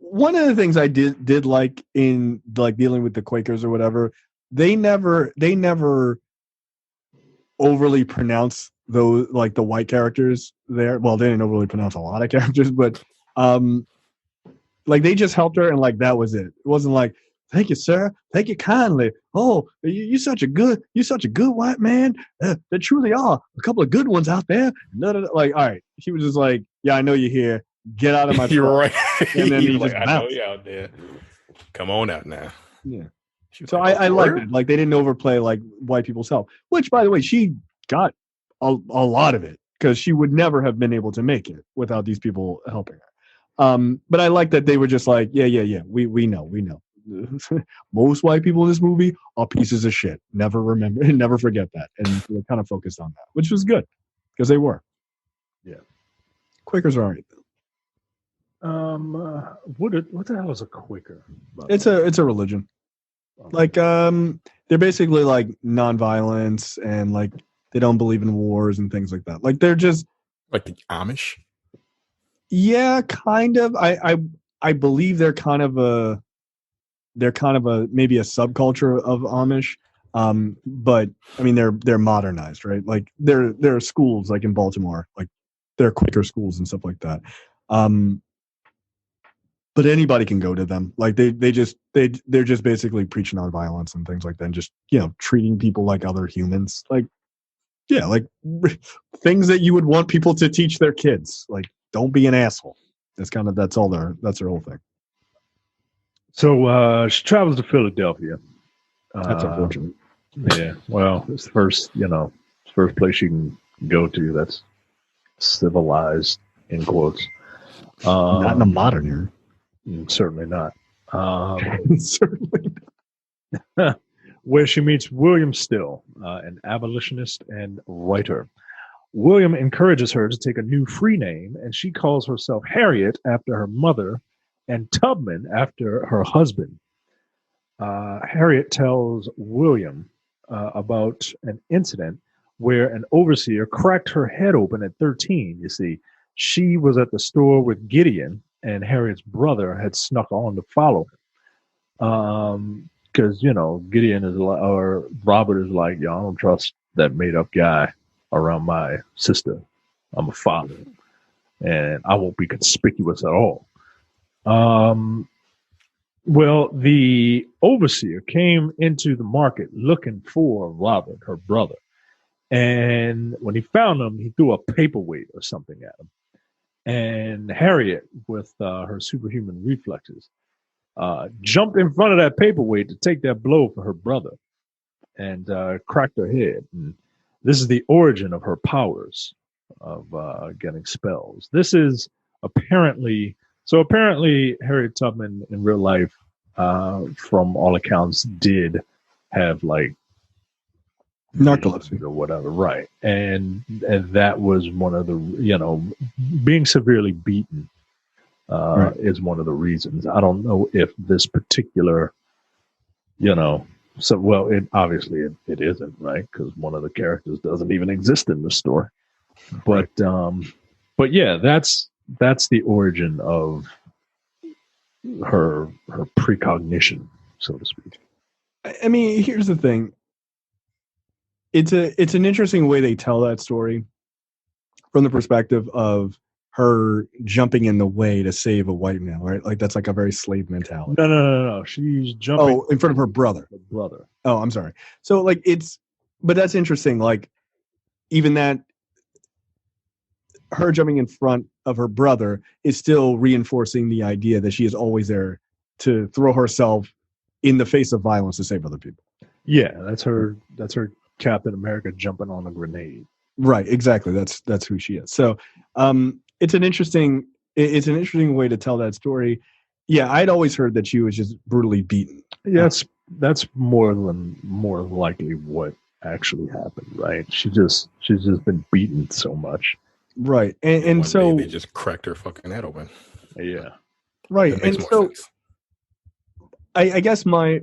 one of the things I did like in like dealing with the Quakers or whatever, they never overly pronounce those like the white characters there. Well, they didn't overly pronounce a lot of characters, but like they just helped her and like that was it. It wasn't like, thank you, sir, thank you kindly. Oh, you're such a good white man. There truly are a couple of good ones out there. Like, all right, he was just like, yeah, I know you're here. Get out of my You're truck. right. And then he like, just I know bounced. you out there. Come on out now. Yeah. She was So like, I "Oh, liked word?" it. Like they didn't overplay like white people's help, which by the way, she got a lot of it because she would never have been able to make it without these people helping her. But I like that they were just like, yeah. We know. Most white people in this movie are pieces of shit. Never forget that. And they kind of focused on that, which was good because they were. Yeah. Quakers are all right. What the hell is a Quaker? It's a religion. Like they're basically like nonviolence and like they don't believe in wars and things like that. Like they're just Like the Amish. yeah, kind of. I believe they're kind of a maybe a subculture of Amish. But I mean they're modernized, right? Like there are schools like in Baltimore, like there are Quaker schools and stuff like that. But anybody can go to them. Like they're just basically preaching on violence and things like that, and just treating people like other humans. Like like things that you would want people to teach their kids. Like don't be an asshole. That's their whole thing. So she travels to Philadelphia. That's unfortunate. Yeah, well, it's the first place you can go to that's civilized in quotes. Not in a modern era. Certainly not. Certainly. Where she meets William Still, an abolitionist and writer. William encourages her to take a new free name, and she calls herself Harriet after her mother and Tubman after her husband. Harriet tells William about an incident where an overseer cracked her head open at 13. You see, she was at the store with Gideon, and Harriet's brother had snuck on to follow him. Because, Gideon or Robert is like, I don't trust that made up guy around my sister. I'm a father, and I won't be conspicuous at all. Well, the overseer came into the market looking for Robert, her brother. And when he found him, he threw a paperweight or something at him. And Harriet, with her superhuman reflexes, jumped in front of that paperweight to take that blow for her brother and cracked her head. And this is the origin of her powers of getting spells. This is apparently Harriet Tubman in real life, from all accounts, did have like narcolepsy or whatever, right? And that was one of the being severely beaten right. is one of the reasons. I don't know if this particular it obviously it isn't, right? Because one of the characters doesn't even exist in the story. But yeah, that's the origin of her precognition, so to speak. I mean, here's the thing. It's an interesting way they tell that story from the perspective of her jumping in the way to save a white man, right? Like that's like a very slave mentality. No. She's jumping in front of her brother. Oh, I'm sorry. So like but that's interesting. Like even that her jumping in front of her brother is still reinforcing the idea that she is always there to throw herself in the face of violence to save other people. Yeah, that's her Captain America jumping on a grenade. Right, exactly. That's who she is. So it's an interesting way to tell that story. Yeah, I'd always heard that she was just brutally beaten. Yeah, that's more likely what actually happened, right? She's just been beaten so much. Right. And so they just cracked her fucking head open. Yeah. Right. And so sense. I guess my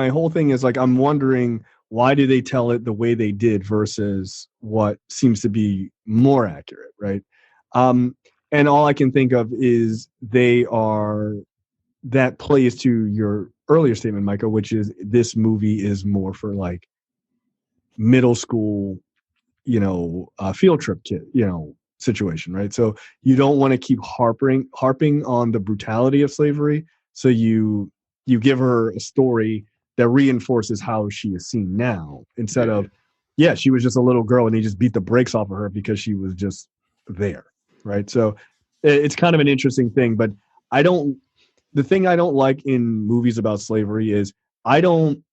whole thing is like I'm wondering why do they tell it the way they did versus what seems to be more accurate, right? And all I can think of is that plays to your earlier statement, Michael, which is this movie is more for like middle school, field trip kid, situation, right? So you don't want to keep harping on the brutality of slavery. So you give her a story that reinforces how she is seen now instead of, she was just a little girl and they just beat the brakes off of her because she was just there, right? So it's kind of an interesting thing, but the thing I don't like in movies about slavery is I'm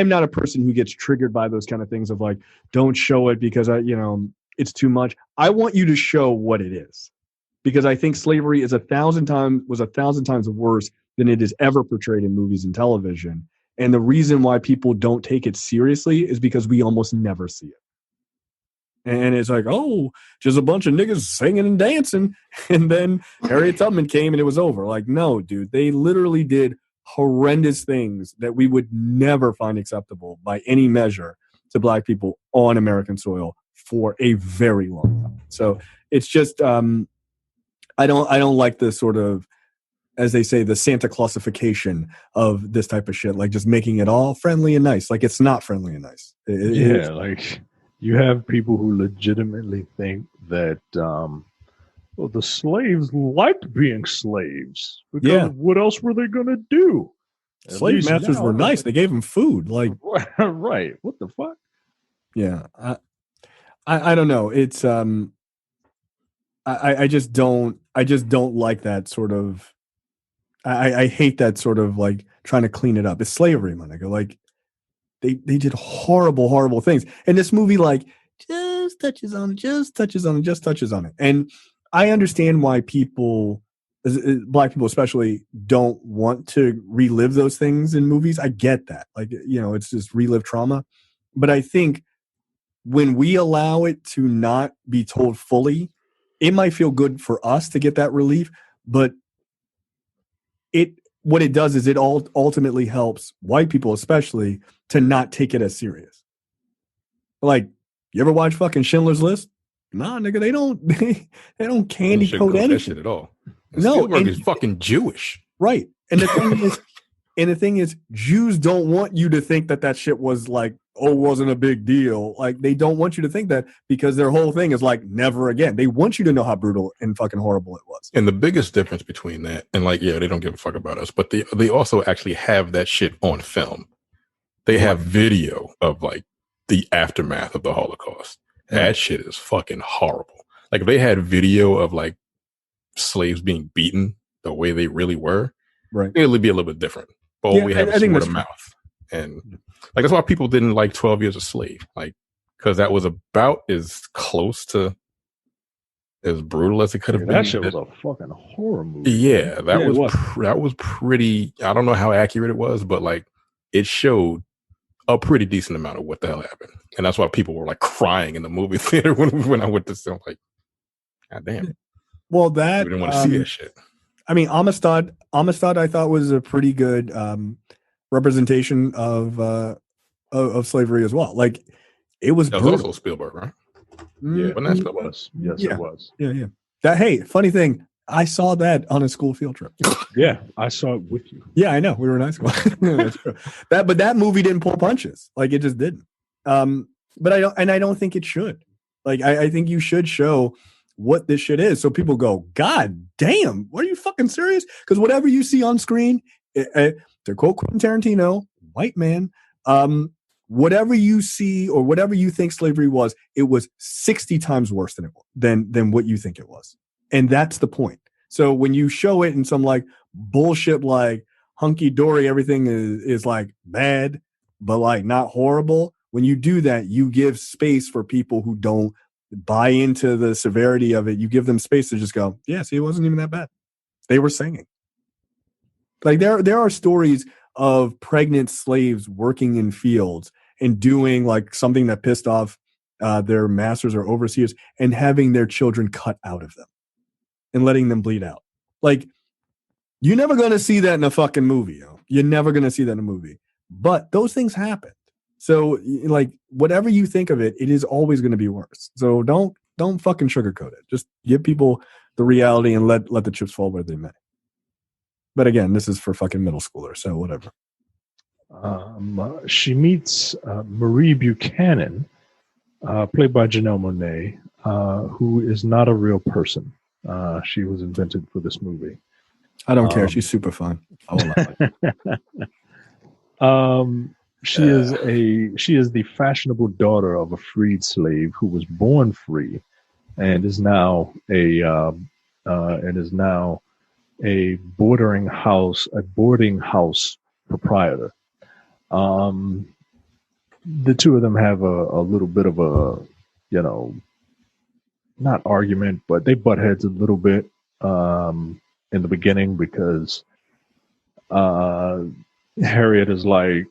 not a person who gets triggered by those kind of things of like, don't show it because it's too much. I want you to show what it is, because I think slavery is 1,000 times worse than it is ever portrayed in movies and television. And the reason why people don't take it seriously is because we almost never see it. And it's like, oh, just a bunch of niggas singing and dancing. And then Harriet Tubman came and it was over. Like, no, dude, they literally did horrendous things that we would never find acceptable by any measure to Black people on American soil for a very long time. So it's just, I don't like the sort of, as they say, the Santa Clausification of this type of shit, like just making it all friendly and nice. Like it's not friendly and nice. Like you have people who legitimately think that the slaves liked being slaves because what else were they going to do? Slave masters were nice. They gave them food. Like right. What the fuck? Yeah. I don't know. It's I just don't like that sort of. I hate that sort of like trying to clean it up. It's slavery, man. I go like they did horrible things, and this movie like just touches on it. And I understand why people, Black people especially, don't want to relive those things in movies. I get that, like it's just relive trauma, but I think when we allow it to not be told fully, it might feel good for us to get that relief, but what it does is it ultimately helps white people especially to not take it as serious. Like, you ever watch fucking Schindler's List? Nah, nigga, they don't candy coat anything. That shit at all. No, Spielberg is fucking Jewish, right? And the thing is, Jews don't want you to think that shit was like, wasn't a big deal. Like, they don't want you to think that, because their whole thing is like, never again. They want you to know how brutal and fucking horrible it was. And the biggest difference between that and like, they don't give a fuck about us, but they also actually have that shit on film. They have video of like the aftermath of the Holocaust. That shit is fucking horrible. Like, if they had video of like slaves being beaten the way they really were, right, it would be a little bit different. But we have a word of mouth. And like, that's why people didn't like 12 Years a Slave. Like, because that was about as close to as brutal as it could have been. That shit was a fucking horror movie. Yeah, that was pretty. I don't know how accurate it was, but like, it showed a pretty decent amount of what the hell happened. And that's why people were like crying in the movie theater when I went to see. I'm like, God damn. Well, that we didn't want to see that shit. I mean, Amistad, I thought was a pretty good representation of slavery as well. Like, it was. That was also Spielberg, right? Yeah, wasn't that Spielberg? Yes, it was. Yeah. That, hey, funny thing, I saw that on a school field trip. Yeah, I saw it with you. Yeah, I know. We were in high school. That's true. But that movie didn't pull punches. Like, it just didn't. But I don't think it should. Like, I think you should show what this shit is, so people go, God damn, are you fucking serious? Because whatever you see on screen, to quote Quentin Tarantino, white man, whatever you see or whatever you think slavery was, it was 60 times worse than what you think it was. And that's the point. So when you show it in some like bullshit, like hunky dory, everything is like bad, but like not horrible. When you do that, you give space for people who don't buy into the severity of it. You give them space to just go, yeah, see, it wasn't even that bad. They were singing. Like, there are stories of pregnant slaves working in fields and doing like something that pissed off their masters or overseers and having their children cut out of them and letting them bleed out. Like, you're never going to see that in a fucking movie. You're never going to see that in a movie. But those things happened. So like whatever you think of it, it is always going to be worse. So don't fucking sugarcoat it. Just give people the reality and let the chips fall where they may. But again, this is for fucking middle schoolers, so whatever. She meets Marie Buchanan, played by Janelle Monáe, who is not a real person. She was invented for this movie. I don't care. She's super fun. I will allow it. She is the fashionable daughter of a freed slave who was born free, and is now a boarding house proprietor. The two of them have a little bit of a, not argument, but they butt heads a little bit in the beginning because Harriet is like,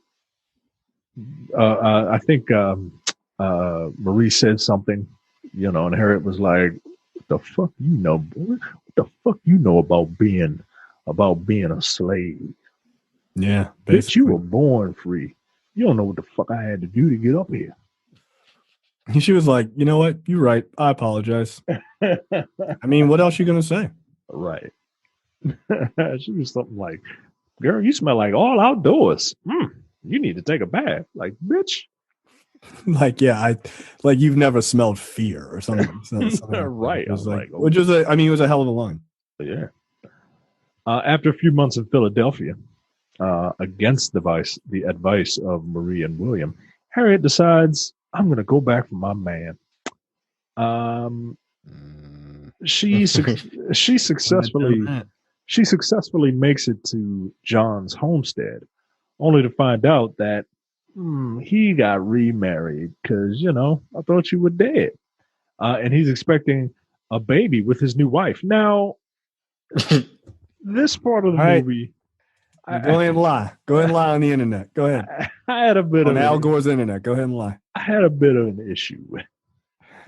I think Marie said something, and Harriet was like, "What the fuck you know? What the fuck you know about being a slave? Yeah, bitch, you were born free. You don't know what the fuck I had to do to get up here." She was like, "You know what? You're right. I apologize." I mean, what else you gonna say? Right. She was something like, "Girl, you smell like all outdoors. You need to take a bath." Like, bitch. Like, yeah, like you've never smelled fear or something. Right. It was like, which was it was a hell of a line. Yeah. After a few months in Philadelphia, against the advice of Marie and William, Harriet decides, "I'm going to go back for my man." She successfully makes it to John's homestead, only to find out that he got remarried because, I thought you were dead. And he's expecting a baby with his new wife. Now, this part of the movie... Go ahead and lie. Go ahead and lie on the internet. Go ahead. I had a bit on Al Gore's internet. Go ahead and lie. I had a bit of an issue with.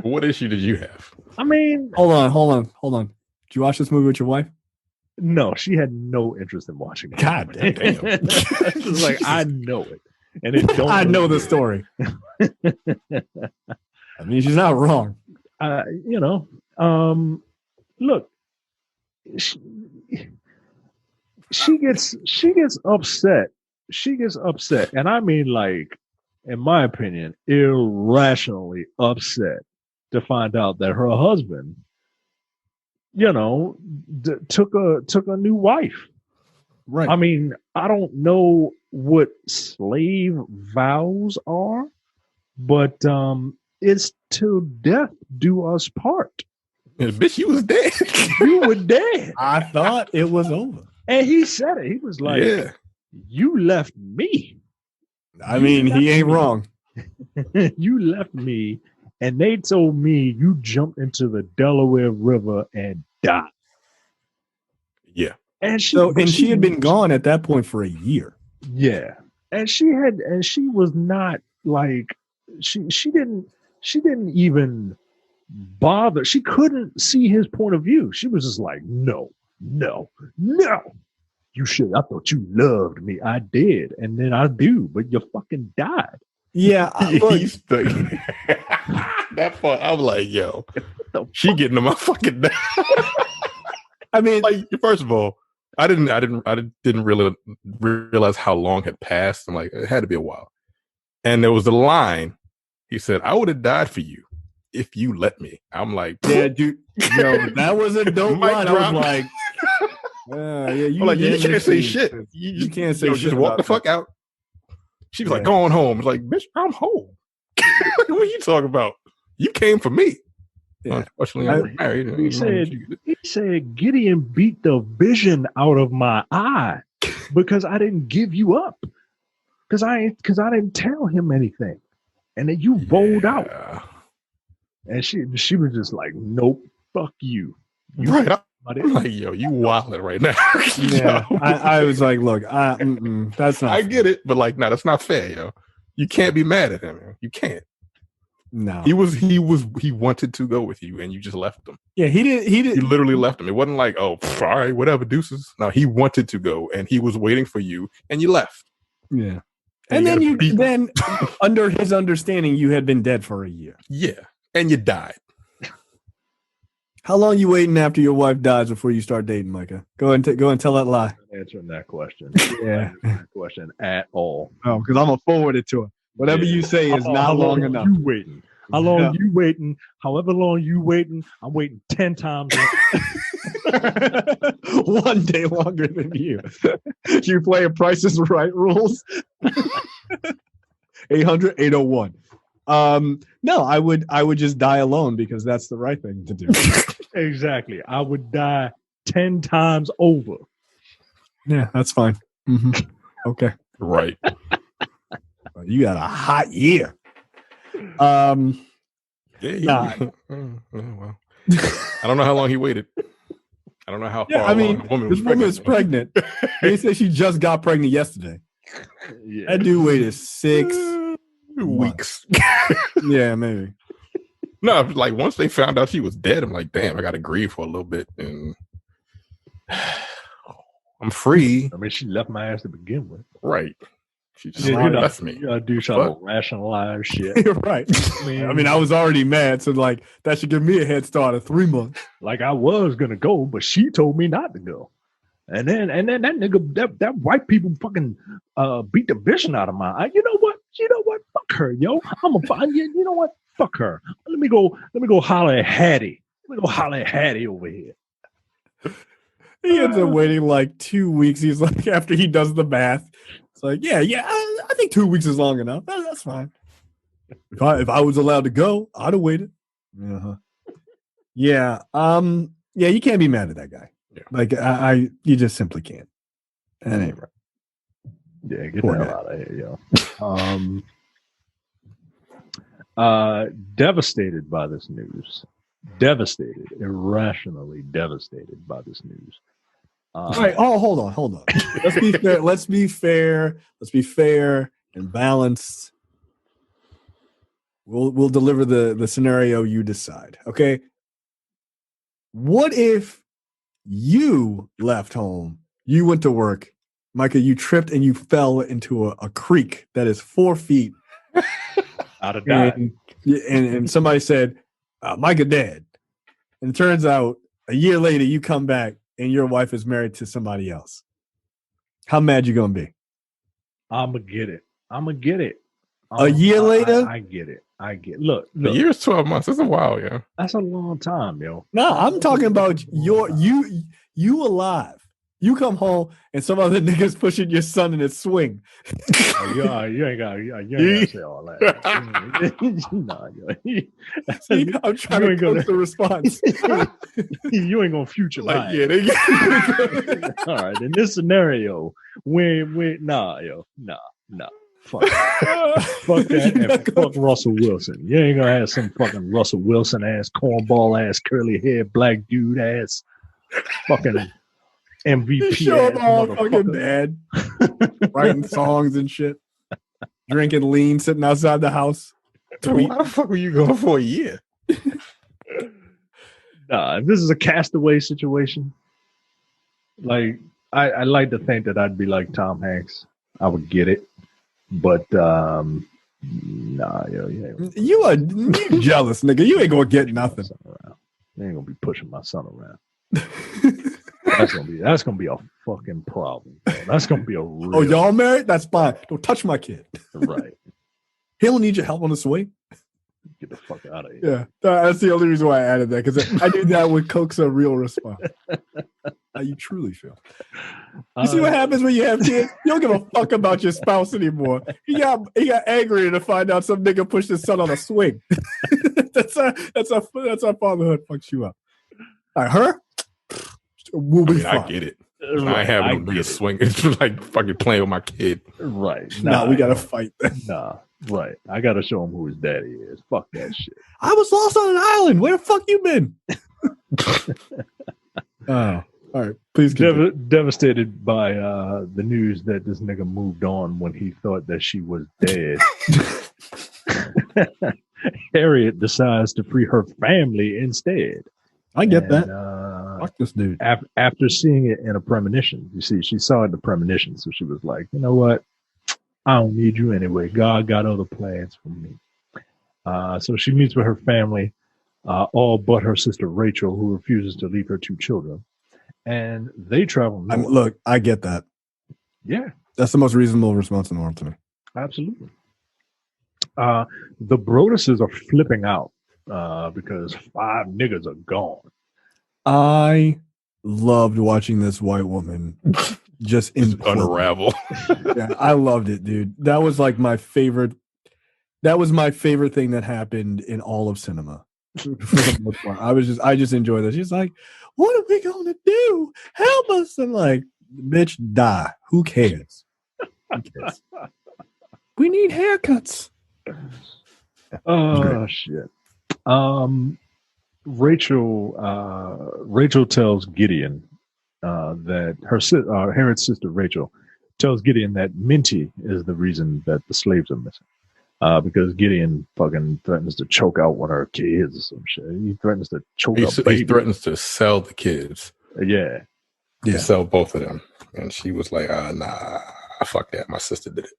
What issue did you have? I mean, hold on. Did you watch this movie with your wife? No, she had no interest in watching it. God damn. It's like, I know it. And it don't I know the story. I mean, she's not wrong. Look, she gets upset. She gets upset. And I mean, like, in my opinion, irrationally upset to find out that her husband, took a new wife. Right. I mean, I don't know what slave vows are, but it's till death do us part. Yeah, bitch, you was dead. You were dead. I thought it was over. And he said it. He was like, "You left me." I mean, he ain't wrong. You left me, and they told me you jumped into the Delaware River and died. Yeah. And she had been gone at that point for a year. Yeah. And she was not like, she didn't even bother. She couldn't see his point of view. She was just like, no. You should. I thought you loved me. I did. And then I do, but you fucking died. Yeah. That part, I was like, yo, she getting on my fucking down. I mean, like, first of all, I didn't really realize how long had passed. I'm like, it had to be a while. And there was a line. He said, "I would have died for you if you let me." I'm like, yeah, dude, yo, that was a dope line. I was like, you can't say shit. You can't say shit. Just walk the fuck out. She was like, going home. It's like, bitch, I'm home. What are you talking about? You came for me. Yeah. Unfortunately, I'm married. He said, Gideon beat the vision out of my eye because I didn't give you up. Because I didn't tell him anything. And then you rolled out. And she was just like, nope, fuck you. Right. I'm like, yo, you wilding right now. Yeah. I was like, look, that's not I get it, but like, no, that's not fair, yo. You can't be mad at him, yo. You can't. No. He wanted to go with you and you just left him. Yeah, he did. He literally left him. It wasn't like, oh, all right, whatever, deuces. No, he wanted to go and he was waiting for you and you left. Yeah. And then gotta beat- then under his understanding, you had been dead for a year. Yeah, and you died. How long you waiting after your wife dies before you start dating, Micah? Go and tell that lie. I'm not answering that question. Yeah. That question at all. Oh, because I'm gonna forward it to her. Whatever you say is not long enough. You waiting? How long you waiting? However long you waiting, I'm waiting 10 times. One day longer than you. You play a Price is Right rules. 800-801. No, I would just die alone because that's the right thing to do. Exactly. I would die 10 times over. Yeah, that's fine. Mm-hmm. Okay. Right. You got a hot year. Yeah. Nah. Well, I don't know how long he waited. I don't know how far. Yeah, I mean, along the woman this woman is pregnant. They say she just got pregnant yesterday. Yeah. That dude waited 6 weeks. Yeah, maybe. No, like once they found out she was dead, I'm like, damn, I got to grieve for a little bit, and I'm free. I mean, she left my ass to begin with. Right. She just left me. You gotta do some rationalized shit. You're right. I mean, I was already mad, so like that should give me a head start of 3 months. Like I was gonna go, but she told me not to go. And then that nigga, that white people fucking beat the vision out of my. You know what? Fuck her, yo. I'm a. You know what? Fuck her. Let me go holler at Hattie. Let me go holler at Hattie over here. He ends up waiting like 2 weeks. He's like, after he does the math, it's like, yeah, I think 2 weeks is long enough. That's fine. If I was allowed to go, I'd have waited. Uh-huh. Yeah. Yeah, you can't be mad at that guy. Yeah. Like you just simply can't. That ain't right. Yeah, get the hell out of here, yo. Devastated by this news. Devastated, irrationally devastated by this news. All right. Oh, hold on. Let's be fair. Let's be fair and balanced. We'll deliver the scenario you decide. Okay. What if you left home, you went to work, Micah, you tripped and you fell into a creek that is 4 feet. I'd have died. And somebody said, Micah dead. And it turns out a year later you come back and your wife is married to somebody else. How mad you gonna be? I'm gonna get it. A year later? I get it. Look. A year is 12 months. That's a while, yeah. That's a long time, yo. No, I'm talking about you alive. You come home and some other niggas pushing your son in a swing. You ain't gotta say all that. No, See, I'm trying to coach the response. You ain't gonna future Like, mine. yeah, All right, in this scenario, nah. Fuck that and fuck Russell Wilson. You ain't gonna have some fucking Russell Wilson ass, cornball ass, curly hair, black dude ass, fucking MVP. Show him all fucking bad. Writing songs and shit. Drinking lean, sitting outside the house. Why the fuck were you going for a year? Nah, if this is a castaway situation, like I like to think that I'd be like Tom Hanks. I would get it. But nah, yo, you jealous, nigga. You ain't gonna get nothing. You ain't gonna be pushing my son around. That's gonna be a fucking problem. Bro. That's gonna be a real. Oh, y'all married? That's fine. Don't touch my kid. Right. He don't need your help on the swing. Get the fuck out of here. Yeah, that's the only reason why I added that, because I knew that would coax a real response. How you truly feel. You see what happens when you have kids? You don't give a fuck about your spouse anymore. He got angry to find out some nigga pushed his son on a swing. That's how fatherhood fucks you up. Like her, we'll be fine. I get it. Right. I have no nigga swing. It's like fucking playing with my kid. Right. Nah, we gotta fight then. Nah. Right. I gotta show him who his daddy is. Fuck that shit. I was lost on an island. Where the fuck you been? Oh. All right, please. Devastated by the news that this nigga moved on when he thought that she was dead. Harriet decides to free her family instead. I get that. Fuck this dude. After seeing it in a premonition, you see, she saw it in a premonition, so she was like, you know what? I don't need you anyway. God got other plans for me. So she meets with her family, all but her sister Rachel, who refuses to leave her 2 children. And they travel north. Look, I get that. Yeah, That's the most reasonable response in the world to me. absolutely. The Broduses are flipping out because 5 niggas are gone. I loved watching this white woman just unravel. Yeah, I loved it, dude. That was like my favorite. That was my favorite thing that happened in all of cinema. For the most part. I just enjoyed that. She's like, "What are we gonna do? Help us!" And like, bitch, die. Who cares? Who cares? We need haircuts. Oh shit. Rachel tells Gideon that her Harriet's sister Rachel tells Gideon that Minty is the reason that the slaves are missing. Because Gideon fucking threatens to choke out one of her kids or some shit. He threatens to choke out baby. He threatens to sell the kids. Yeah. To sell both of them. And she was like, nah, fuck that. My sister did it.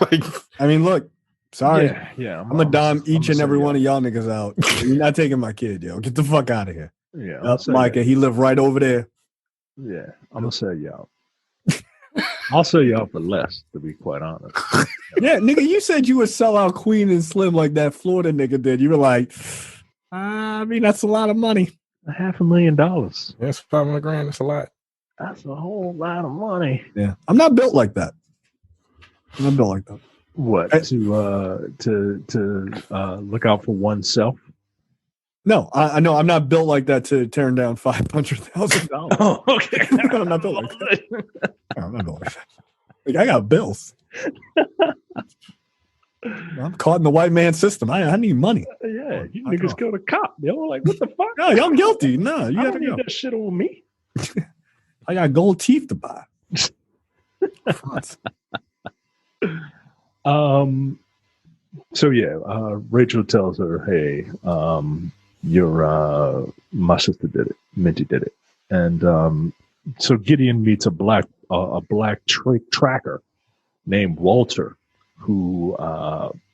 Like, I mean, look, sorry. Yeah. I'm gonna dime each and every one of y'all niggas out. You're not taking my kid, yo. Get the fuck out of here. Yeah. Micah, he lived right over there. Yeah. I'm gonna sell y'all. I'll sell y'all for less, to be quite honest. Yeah, nigga, you said you would sell out Queen and Slim like that Florida nigga did. You were like, I mean, that's a lot of money. $500,000. That's $500,000. That's a lot. That's a whole lot of money. Yeah, I'm not built like that. I'm not built like that. What to look out for oneself? No, I know I'm not built like that to turn down $500,000. Oh, okay. I'm not built like that. No, I'm not built like that. Like, I got bills. I'm caught in the white man system. I need money. Yeah, you niggas killed a cop. Yo, like what the fuck? No, I'm guilty. No, you gotta need that shit on me. I got gold teeth to buy. So yeah, Rachel tells her, "Hey, my sister did it. Minty did it." And so Gideon meets a black tracker named Walter, who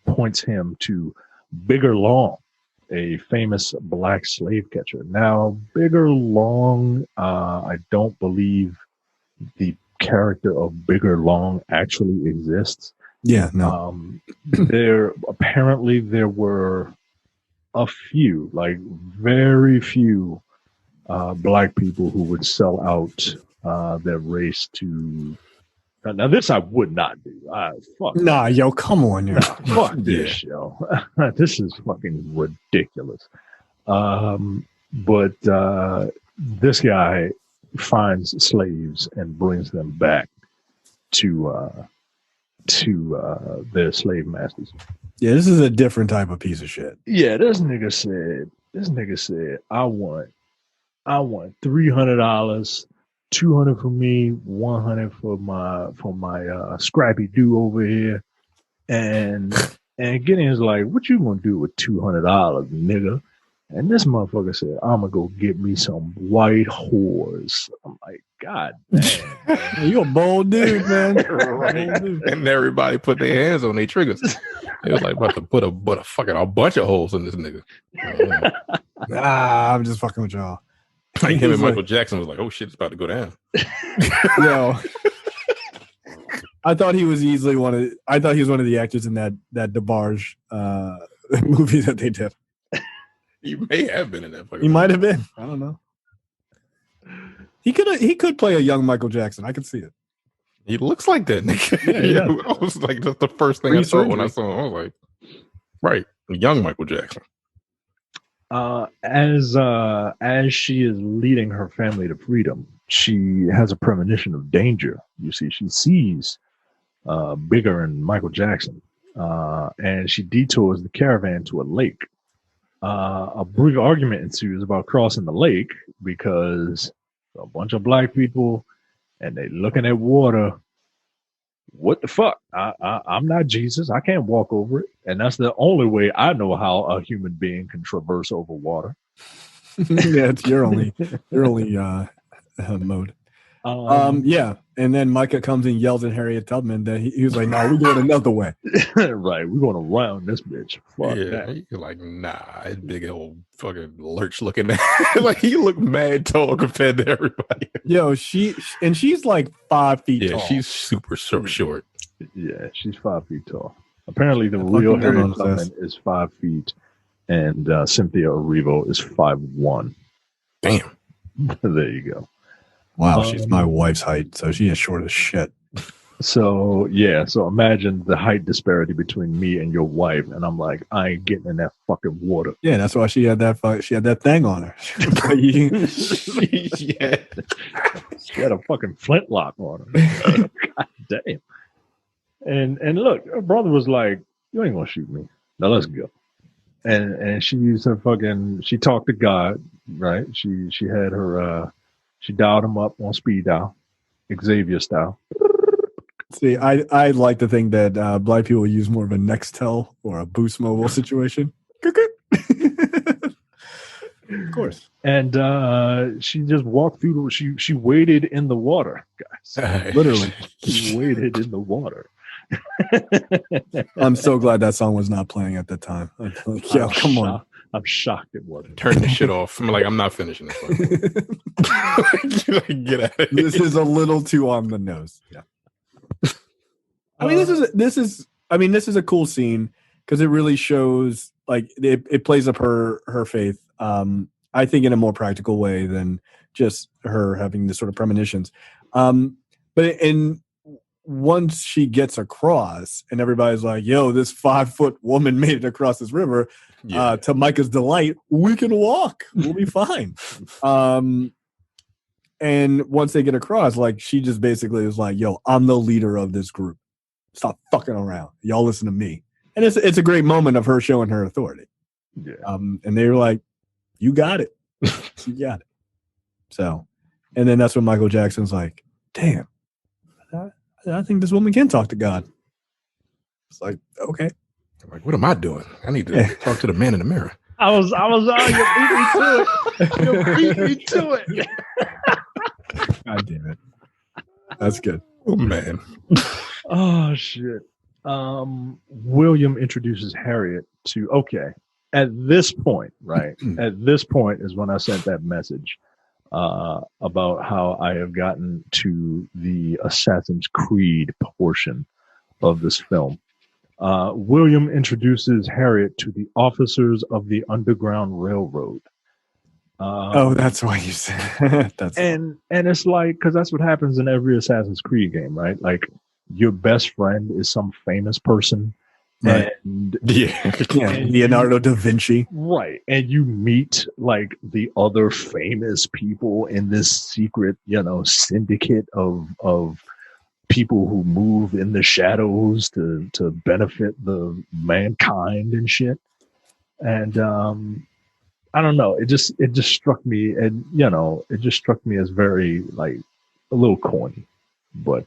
points him to Bigger Long, a famous black slave catcher. Now, Bigger Long, I don't believe the character of Bigger Long actually exists. Yeah, no. There were a few, like very few, black people who would sell out their race to. Now this I would not do. Fuck. Nah, yo, come on, yo. Fuck this, yo. This is fucking ridiculous. But this guy finds slaves and brings them back to their slave masters. Yeah, this is a different type of piece of shit. Yeah, this nigga said, I want $300, 200 for me, 100 for my scrappy dude over here. And Gideon's like, what you gonna do with $200, nigga? And this motherfucker said, I'm gonna go get me some white whores. I'm like, God damn. You a bold dude, man. Right. And everybody put their hands on their triggers. It was like about to put a bunch of holes in this nigga. I'm just fucking with y'all. Like him and Michael Jackson was like, oh shit, it's about to go down. Yo. I thought he was one of the actors in that DeBarge movie that they did. He may have been in that fucking He might have been. I don't know. He could play a young Michael Jackson. I could see it. He looks like that nigga. Yeah. I was like, that's the first thing I saw when I saw him. I was like, right, young Michael Jackson. As she is leading her family to freedom, she has a premonition of danger. You see, she sees Bigger and Michael Jackson, and she detours the caravan to a lake. A brief argument ensues about crossing the lake because a bunch of black people and they looking at water. What the fuck? I'm not Jesus. I can't walk over it. And that's the only way I know how a human being can traverse over water. Yeah, it's your only mode. Yeah. And then Micah comes and yells at Harriet Tubman that he was like, no, we're going another way. Right, we're going around this bitch. Fuck Yeah, that. you're like, nah, that big old fucking lurch looking at like he looked mad tall compared to everybody. Yo, she's like 5 feet tall. She's super short. Yeah, she's 5 feet tall. Apparently, the I real fucking don't Harriet know Tubman is 5 feet, and Cynthia Erivo is 5'1". Damn. There you go. Wow, she's my wife's height, so she is short as shit. So imagine the height disparity between me and your wife, and I'm like, I ain't getting in that fucking water. Yeah, that's why she had that thing on her. Yeah. She had a fucking flintlock on her. God damn. And look, her brother was like, you ain't gonna shoot me. Now let's go. And she used her she talked to God, right? She had her she dialed him up on speed dial, Xavier style. See, I like to think that black people use more of a Nextel or a Boost Mobile situation. Of course. And she just walked through. She waded in the water, guys. Literally. She waded in the water. I'm so glad that song was not playing at the time. Like, yeah, come on. I'm shocked it wasn't. Turn this shit off. I'm like, I'm not finishing this. Get out of here. This is a little too on the nose. Yeah. I mean, this is a cool scene because it really shows like it plays up her faith. I think in a more practical way than just her having this sort of premonitions. But once she gets across and everybody's like, yo, this 5-foot woman made it across this river, to Micah's delight, we can walk. We'll be fine. And once they get across, like she just basically is like, yo, I'm the leader of this group. Stop fucking around. Y'all listen to me. And it's a great moment of her showing her authority. Yeah. And they were like, you got it. You got it. So, and then that's when Michael Jackson's like, damn, I think this woman can talk to God. It's like, okay. I'm like, what am I doing? I need to talk to the man in the mirror. I was you beat me to it. God damn it. That's good. Oh man. Oh shit. William introduces Harriet to at this point, right? At this point is when I sent that message about how I have gotten to the Assassin's Creed portion of this film. William introduces Harriet to the officers of the Underground Railroad. That's why you said that's and it's like, because that's what happens in every Assassin's Creed game, right? Like your best friend is some famous person, right? And Leonardo da Vinci, right? And you meet like the other famous people in this secret, syndicate of people who move in the shadows to benefit the mankind and shit. And I don't know. It just struck me, and it just struck me as very like a little corny, but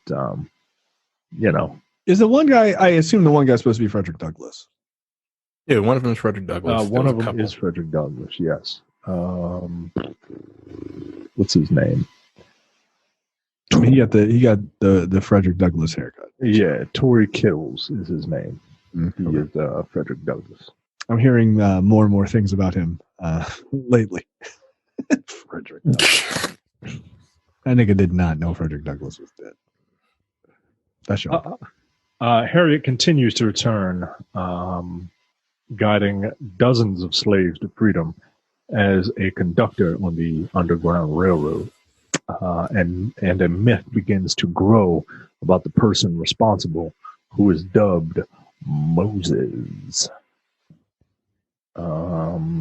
is the one guy? I assume the one guy's supposed to be Frederick Douglass. Yeah, one of them is Frederick Douglass. One of them is Frederick Douglass. Yes. What's his name? I mean, he got the Frederick Douglass haircut. Yeah, Tory Kittles is his name. Mm-hmm. He is Frederick Douglass. I'm hearing more and more things about him lately. Frederick Douglass. That nigga did not know Frederick Douglass was dead. That's your Harriet continues to return, guiding dozens of slaves to freedom as a conductor on the Underground Railroad. And a myth begins to grow about the person responsible, who is dubbed Moses.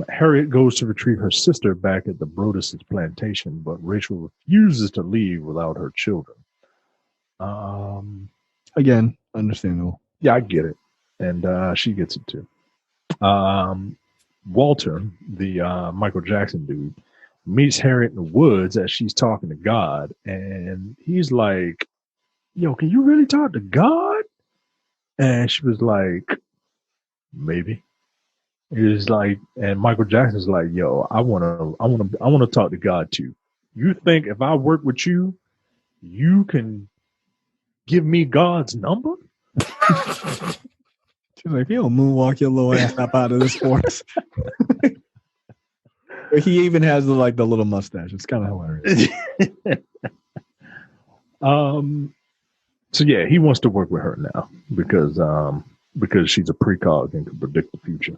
Harriet goes to retrieve her sister back at the Brodus' plantation, but Rachel refuses to leave without her children. Again, understandable. Yeah, I get it. And she gets it too. Walter, the Michael Jackson dude, meets Harriet in the woods as she's talking to God. And he's like, yo, can you really talk to God? And she was like, maybe. He was like, and Michael Jackson's like, yo, I want to talk to God too. You think if I work with you you can give me God's number? She's like, you don't moonwalk your little ass up out of this forest. He even has the little mustache. It's kind of hilarious. So yeah, he wants to work with her now because she's a precog and can predict the future.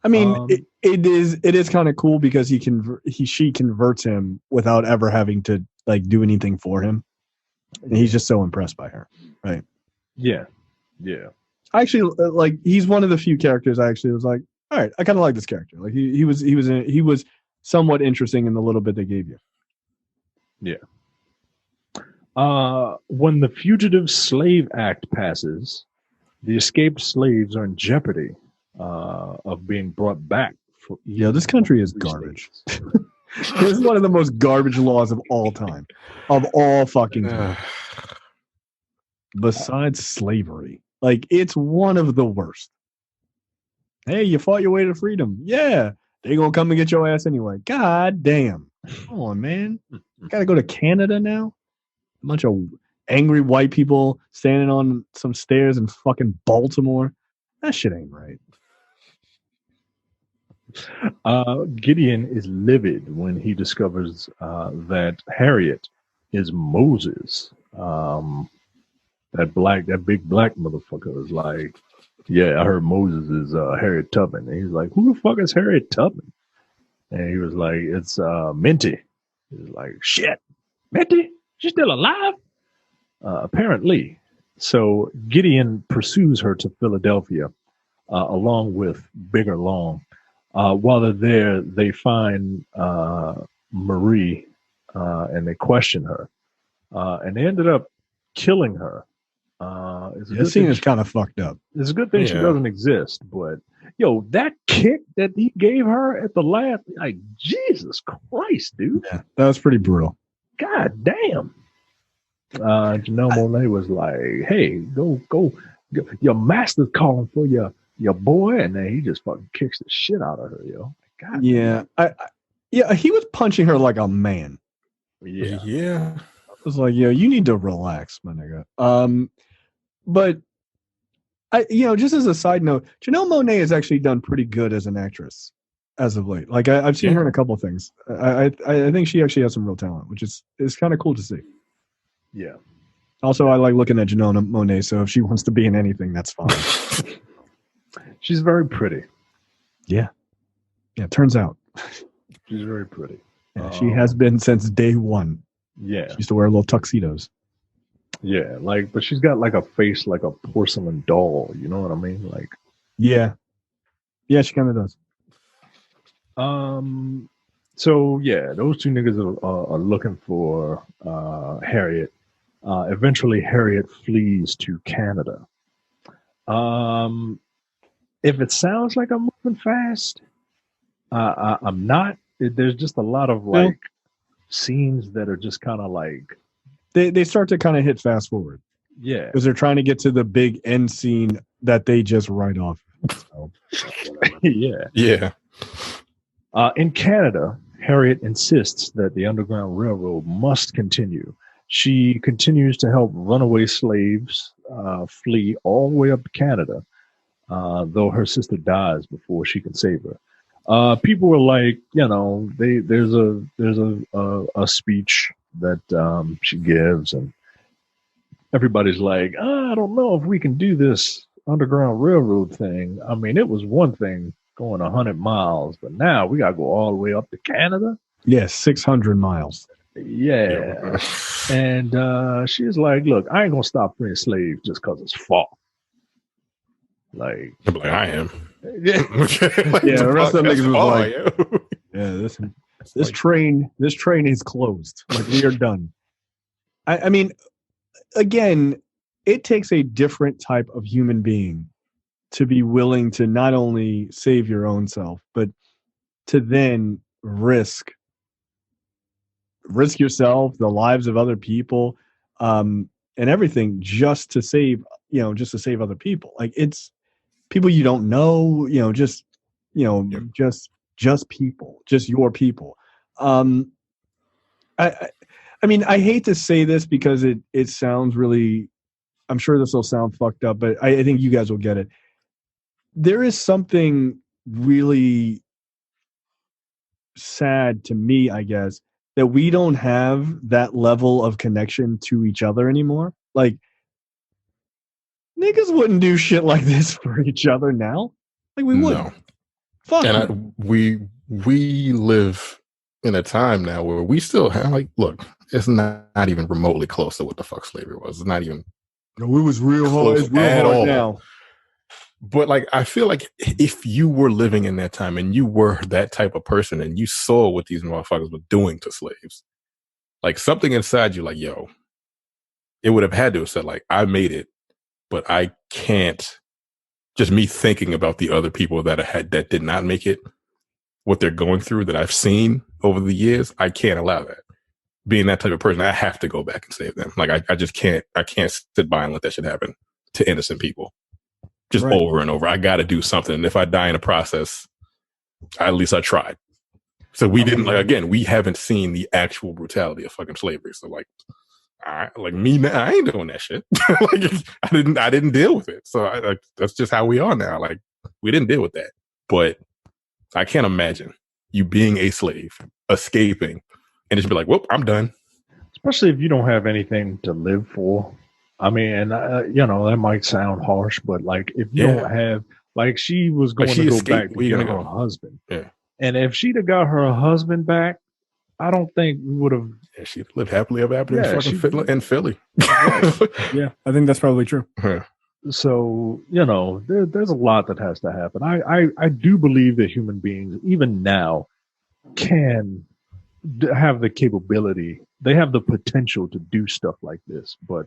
I mean, it is kind of cool because she converts him without ever having to do anything for him, and he's just so impressed by her, right? Yeah. I actually he's one of the few characters I actually was like, all right, I kind of like this character. Like he was somewhat interesting in the little bit they gave you. Yeah. When the Fugitive Slave Act passes, the escaped slaves are in jeopardy of being brought back. This country is garbage. This is one of the most garbage laws of all time, of all fucking time. Besides slavery, it's one of the worst. Hey, you fought your way to freedom. Yeah, they gonna come and get your ass anyway. God damn! Come on, man. Got to go to Canada now. A bunch of angry white people standing on some stairs in fucking Baltimore. That shit ain't right. Gideon is livid when he discovers that Harriet is Moses. That big black motherfucker is like, yeah, I heard Moses is Harriet Tubman. And he's like, who the fuck is Harriet Tubman? And he was like, it's Minty. He was like, shit, Minty? She's still alive? Apparently. So Gideon pursues her to Philadelphia along with Bigger Long. While they're there, they find Marie and they question her. And they ended up killing her. This scene is kind of fucked up. It's a good thing she doesn't exist, but that kick that he gave her at the last, like, Jesus Christ, dude. Yeah, that was pretty brutal. God damn. Janelle Monáe was like, hey, go. Your master's calling for your boy, and then he just fucking kicks the shit out of her, yo. God. Yeah. He was punching her like a man. Yeah. I was like, you need to relax, my nigga. But just as a side note, Janelle Monáe has actually done pretty good as an actress as of late. Like I've seen her in a couple of things. I think she actually has some real talent, which is kind of cool to see. Yeah. Also, I like looking at Janelle Monáe, so if she wants to be in anything, that's fine. She's very pretty. Yeah. Yeah, turns out. She's very pretty. Yeah, she has been since day one. Yeah. She used to wear little tuxedos. Yeah, but she's got like a face like a porcelain doll, you know what I mean? Like, yeah. Yeah, she kind of does. So yeah, those two niggas are looking for Harriet. Eventually Harriet flees to Canada. If it sounds like I'm moving fast, I'm not. There's just a lot of scenes that are just kind of like they start to kind of hit fast forward. Yeah, because they're trying to get to the big end scene that they just write off. So, yeah. In Canada, Harriet insists that the Underground Railroad must continue. She continues to help runaway slaves flee all the way up to Canada, though her sister dies before she can save her. People were like, there's a speech that she gives, and everybody's like, I don't know if we can do this Underground Railroad thing. I mean, it was one thing going 100 miles, but now we got to go all the way up to Canada. Yes, 600 miles. Yeah. And she's like, look, I ain't going to stop freeing slaves just because it's fall. Like I am. Yeah, the rest of the niggas was like, yeah, this train is closed. Like, we are done. I mean, again, it takes a different type of human being to be willing to not only save your own self, but to then risk yourself, the lives of other people, and everything just to save other people. Like, it's people you don't know, just people, just your people. I mean, I hate to say this because it sounds really, I'm sure this will sound fucked up, but I think you guys will get it. There is something really sad to me, I guess, that we don't have that level of connection to each other anymore. Like, niggas wouldn't do shit like this for each other now. Like, we wouldn't. No. Fuck. And we live in a time now where we still have, like, look, it's not even remotely close to what the fuck slavery was. It's not even. No, it was real hard. It's real at hard all. now. But like, I feel like if you were living in that time and you were that type of person and you saw what these motherfuckers were doing to slaves, like something inside you, like, yo, it would have had to have said, like, I made it, but I can't. Just me thinking about the other people that did not make it, what they're going through that I've seen over the years, I can't allow that. Being that type of person, I have to go back and save them. Like, I just can't. I can't sit by and let that shit happen to innocent people. Just right. Over and over. I got to do something. And if I die in the process, at least I tried. So we didn't, like, again, we haven't seen the actual brutality of fucking slavery. So like, I ain't doing that shit. Like, I didn't deal with it. So that's just how we are now. Like, we didn't deal with that. But I can't imagine you being a slave, escaping, and just be like, whoop, I'm done. Especially if you don't have anything to live for. I mean, that might sound harsh, but like if you don't have, like she was going to go back to get her husband. Yeah. And if she'd have got her husband back, I don't think we would have. Yeah, she'd lived happily ever after in Philly. Yeah, I think that's probably true. Yeah. So, there's a lot that has to happen. I do believe that human beings, even now, can have the capability. They have the potential to do stuff like this, but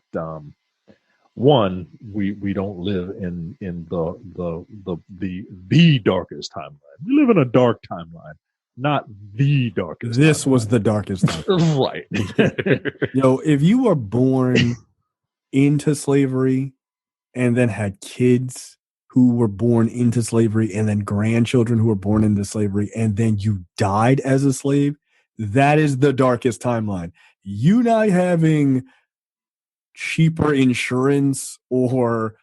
one, we don't live in the darkest timeline. We live in a dark timeline, not the darkest. This timeline. Was the darkest timeline, right? If you were born into slavery and then had kids who were born into slavery and then grandchildren who were born into slavery and then you died as a slave, that is the darkest timeline. You not having cheaper insurance or,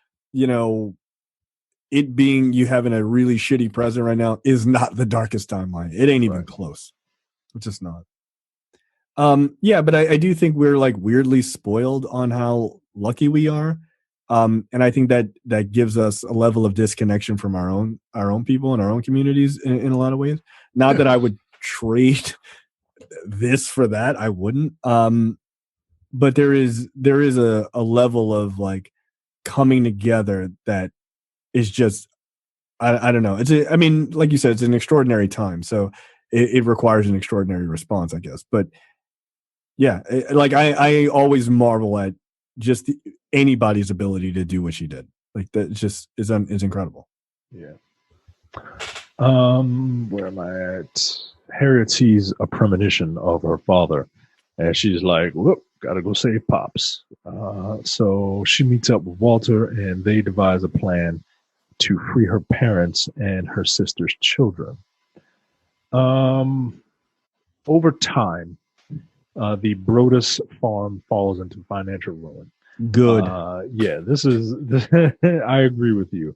it being you having a really shitty present right now is not the darkest timeline. It ain't even close. It's just not. Yeah, but I do think we're like weirdly spoiled on how lucky we are. And I think that gives us a level of disconnection from our own people and our own communities in a lot of ways. Not that I would trade this for that. I wouldn't. But there is a level of like coming together that is just, I don't know. Like you said, it's an extraordinary time. So it requires an extraordinary response, I guess. But yeah, I always marvel at just anybody's ability to do what she did. Like that just is incredible. Yeah. Where am I at? Harriet sees a premonition of her father, and she's like, "Whoop, gotta go save Pops." So she meets up with Walter, and they devise a plan to free her parents and her sister's children. Over time, the Brodus farm falls into financial ruin. Good. This is. I agree with you.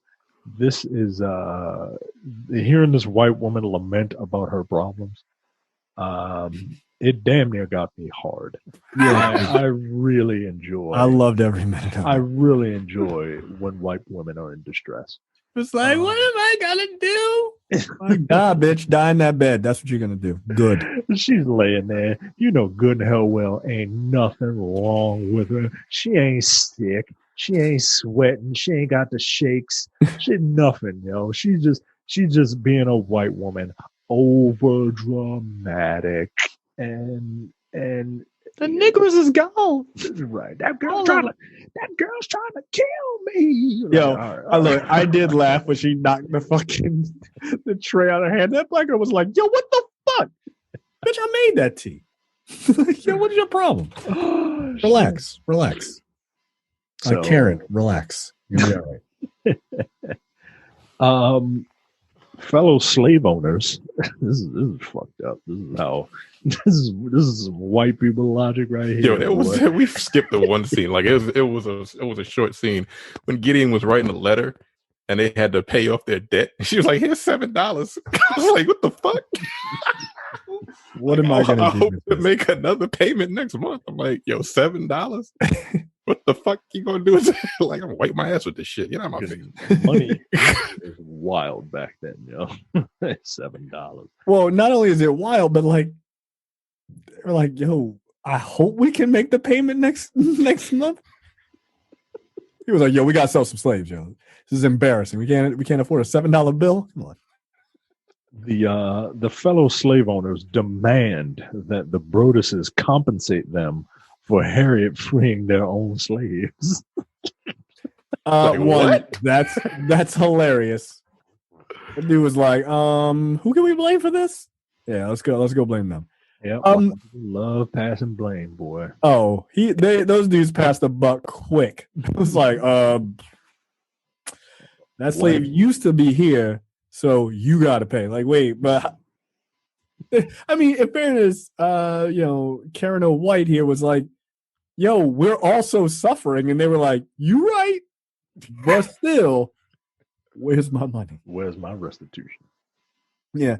This is hearing this white woman lament about her problems. It damn near got me hard. Yeah, I really enjoy. I loved every minute of it. I really enjoy when white women are in distress. It's like, what am I gonna do? Nah, bitch, die in that bed. That's what you're gonna do. Good. She's laying there. You know good and hell well ain't nothing wrong with her. She ain't sick. She ain't sweating. She ain't got the shakes. She nothing, yo. She's just being a white woman, over dramatic, and the niggers is gone. Right. That girl's trying to kill me. Yo, right. I did laugh when she knocked the tray out of her hand. That black girl was like, "Yo, what the fuck, bitch? I made that tea." Yo, what is your problem? Relax. So, Karen, relax. You're all right. fellow slave owners, this is fucked up. This is some white people logic right here. Yo, we skipped the one scene. Like it was a short scene when Gideon was writing a letter and they had to pay off their debt. She was like, "Here's $7." I was like, "What the fuck? What am I gonna I do? hope to make another payment next month." I'm like, "Yo, $7? What the fuck you gonna do?" Like, I'm gonna wipe my ass with this shit. You're not my face. Money is wild back then, yo. $7. Well, not only is it wild, but like, they're like, yo, I hope we can make the payment next month. He was like, yo, we gotta sell some slaves, yo. This is embarrassing. We can't afford a $7 bill. Come on. The fellow slave owners demand that the Broduses compensate them for Harriet freeing their own slaves. What? That's hilarious. The dude was like, who can we blame for this? Yeah, let's go blame them. Yeah, love passing blame, boy. Oh, those dudes passed the buck quick. It was like, that slave used to be here, so you got to pay. Like, wait, but I mean, in fairness, Karen O'White here was like, yo, we're also suffering, and they were like, you right, but still, where's my money? Where's my restitution? Yeah.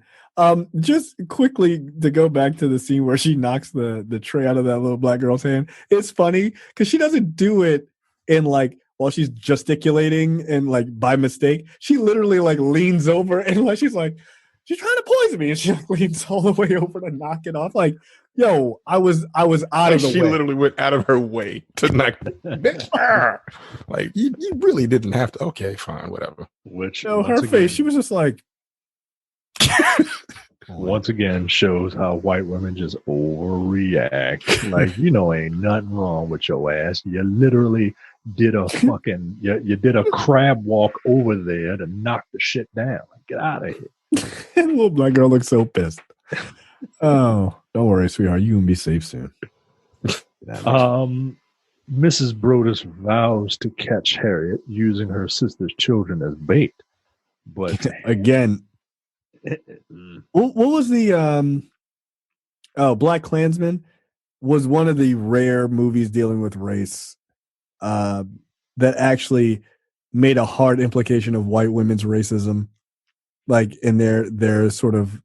Just quickly to go back to the scene where she knocks the tray out of that little black girl's hand. It's funny because she doesn't do it in like while she's gesticulating and like by mistake. She literally like leans over and like she's like, she's trying to poison me, and she like, leans all the way over to knock it off. Like, yo, I was out of the way. She literally went out of her way to knock. Like you really didn't have to. Okay, fine, whatever. Which her face, she was just like. Once again shows how white women just overreact. Like, ain't nothing wrong with your ass. You literally did a fucking you did a crab walk over there to knock the shit down. Get out of here. And the little black girl looks so pissed. Oh, don't worry, sweetheart. You can be safe soon. Mrs. Brodus vows to catch Harriet using her sister's children as bait. But again, what was the Black Klansman was one of the rare movies dealing with race that actually made a hard implication of white women's racism, like in their sort of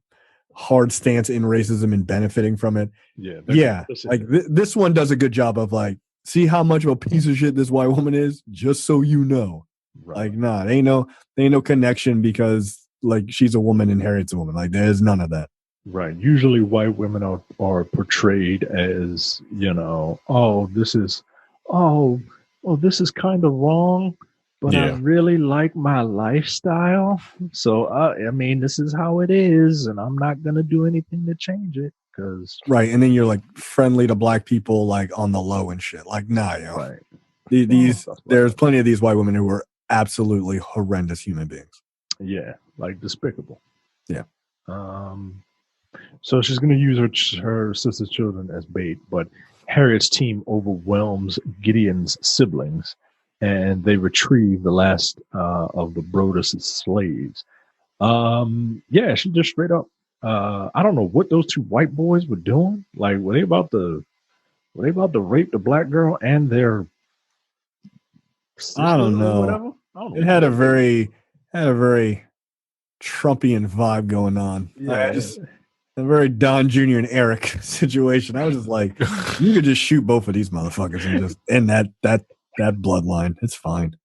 hard stance in racism and benefiting from it. Yeah. Like this one does a good job of like, see how much of a piece of shit this white woman is, just so you know. Right. Like, nah, there ain't no connection because like she's a woman and Harriet's a woman. Like there's none of that. Right. Usually white women are portrayed as, this is kind of wrong, but I really like my lifestyle. So, I mean, this is how it is, and I'm not going to do anything to change it. Right. And then you're like friendly to black people, like on the low and shit. Like, nah, yo. Right. There's plenty of these white women who are absolutely horrendous human beings. Yeah. Like despicable. Yeah. So she's going to use her sister's children as bait, but Harriet's team overwhelms Gideon's siblings, and they retrieve the last of the Brodus slaves. She just straight up. I don't know what those two white boys were doing. Like, were they about to rape the black girl and their sister? I don't know. Whatever. I don't know. It had a very Trumpian vibe going on. Yeah. Just a very Don Jr. and Eric situation. I was just like, you could just shoot both of these motherfuckers and just end that bloodline. It's fine.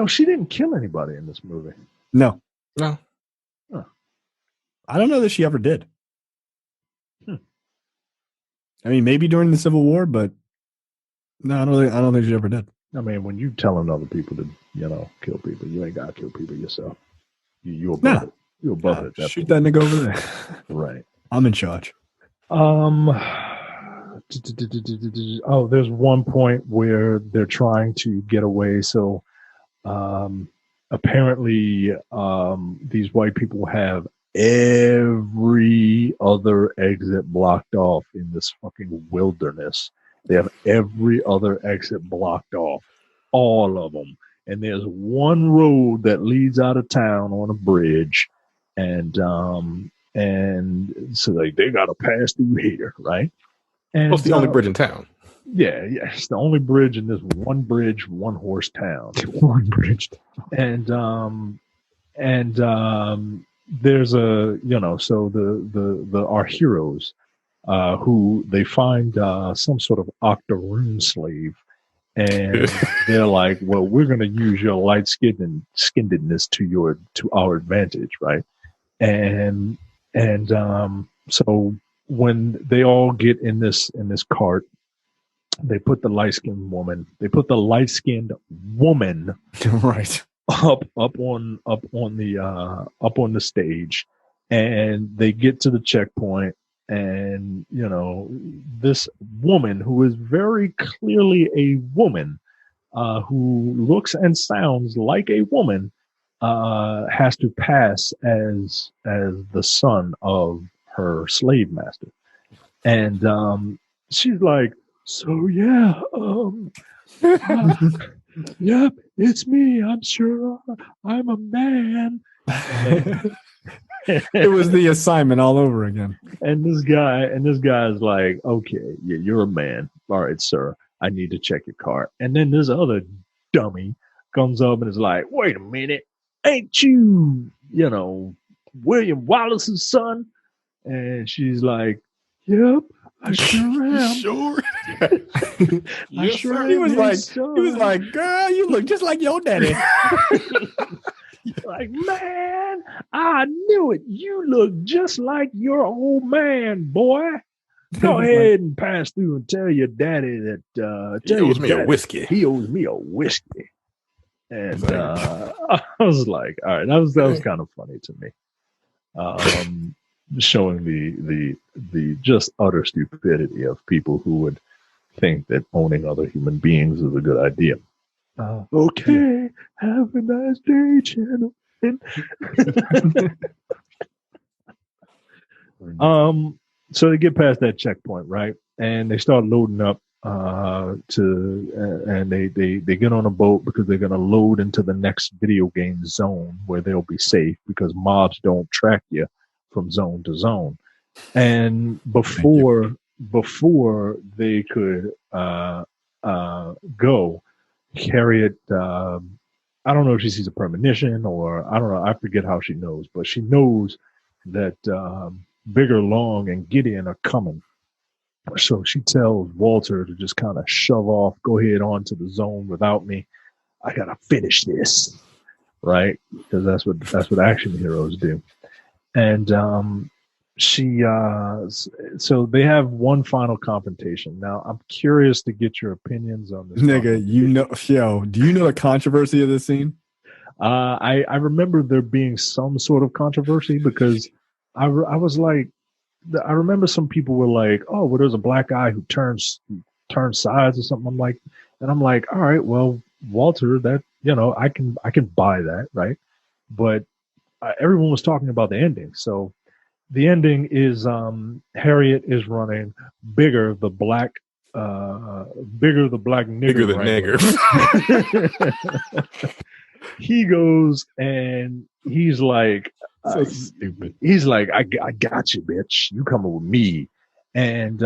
She didn't kill anybody in this movie. No. Huh. I don't know that she ever did. I mean, maybe during the Civil War, but no, I don't think she ever did. I mean, when you telling other people to, kill people, you ain't gotta kill people yourself. You're above it. You're above it. Shoot that nigga over there. Right. I'm in charge. There's one point where they're trying to get away. So apparently these white people have every other exit blocked off in this fucking wilderness. They have every other exit blocked off, all of them. And there's one road that leads out of town on a bridge, and so like they got to pass through here, right? And Well, it's the only bridge in town. yeah, it's the only bridge in this one bridge, one horse town. One bridge. And there's a so the our heroes who they find some sort of octoroon slave, and they're like, well, we're going to use your light skinnedness to our advantage, right? And so when they all get in this cart, they put the light-skinned woman Right. up on the stage, and they get to the checkpoint, and this woman, who is very clearly a woman, who looks and sounds like a woman, has to pass as the son of her slave master. And she's like, so yeah, yep, it's me. I'm sure I'm a man. It was the assignment all over again. And this guy's like, okay, yeah, you're a man. All right, sir, I need to check your car. And then this other dummy comes up and is like, wait a minute, ain't you, William Wallace's son? And she's like, yep, I sure am. Sure. I sure am. He was like, girl, you look just like your daddy. Like, man, I knew it. You look just like your old man, boy. Go ahead and pass through and tell your daddy that He owes me a whiskey. He owes me a whiskey. And I was like, all right, that was kind of funny to me. Showing the just utter stupidity of people who would think that owning other human beings is a good idea. Okay, have a nice day, gentlemen. So they get past that checkpoint, right? And they start loading up and they get on a boat because they're going to load into the next video game zone where they'll be safe because mobs don't track you from zone to zone. And before they could go, Harriet, I don't know if she sees a premonition or I don't know. I forget how she knows, but she knows that Bigger, Long, and Gideon are coming. So she tells Walter to just kind of shove off, go ahead on to the zone without me. I gotta finish this, right? Because that's what action heroes do. And so they have one final confrontation. Now, I'm curious to get your opinions on this. Nigga, do you know the controversy of this scene? I remember there being some sort of controversy because I was like, I remember some people were like, oh, well, there's a black guy who turns sides or something. I'm like, all right, well, Walter, that, I can buy that, right? But everyone was talking about the ending. So the ending is Harriet is running, Bigger the black nigger. Bigger the nigger. He goes and he's like, So stupid. He's like, I got you, bitch. You coming with me. And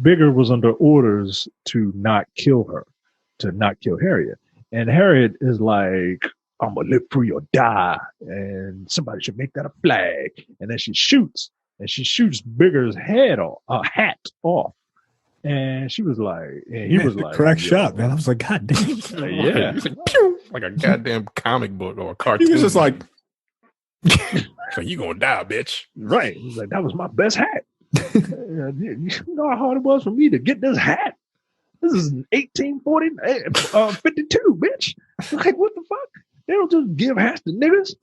Bigger was under orders to not kill her, to not kill Harriet. And Harriet is like, I'm gonna live free or die, and somebody should make that a flag. And then she shoots Bigger's hat off. And she was like, and he was like, correct shot, man. I was like, God damn. Yeah. Like a goddamn comic book or a cartoon. He was just like, so you gonna die, bitch. Right. He's like, that was my best hat. You know how hard it was for me to get this hat? This is 1852, bitch. Like, what the fuck? They don't just give hats to niggas.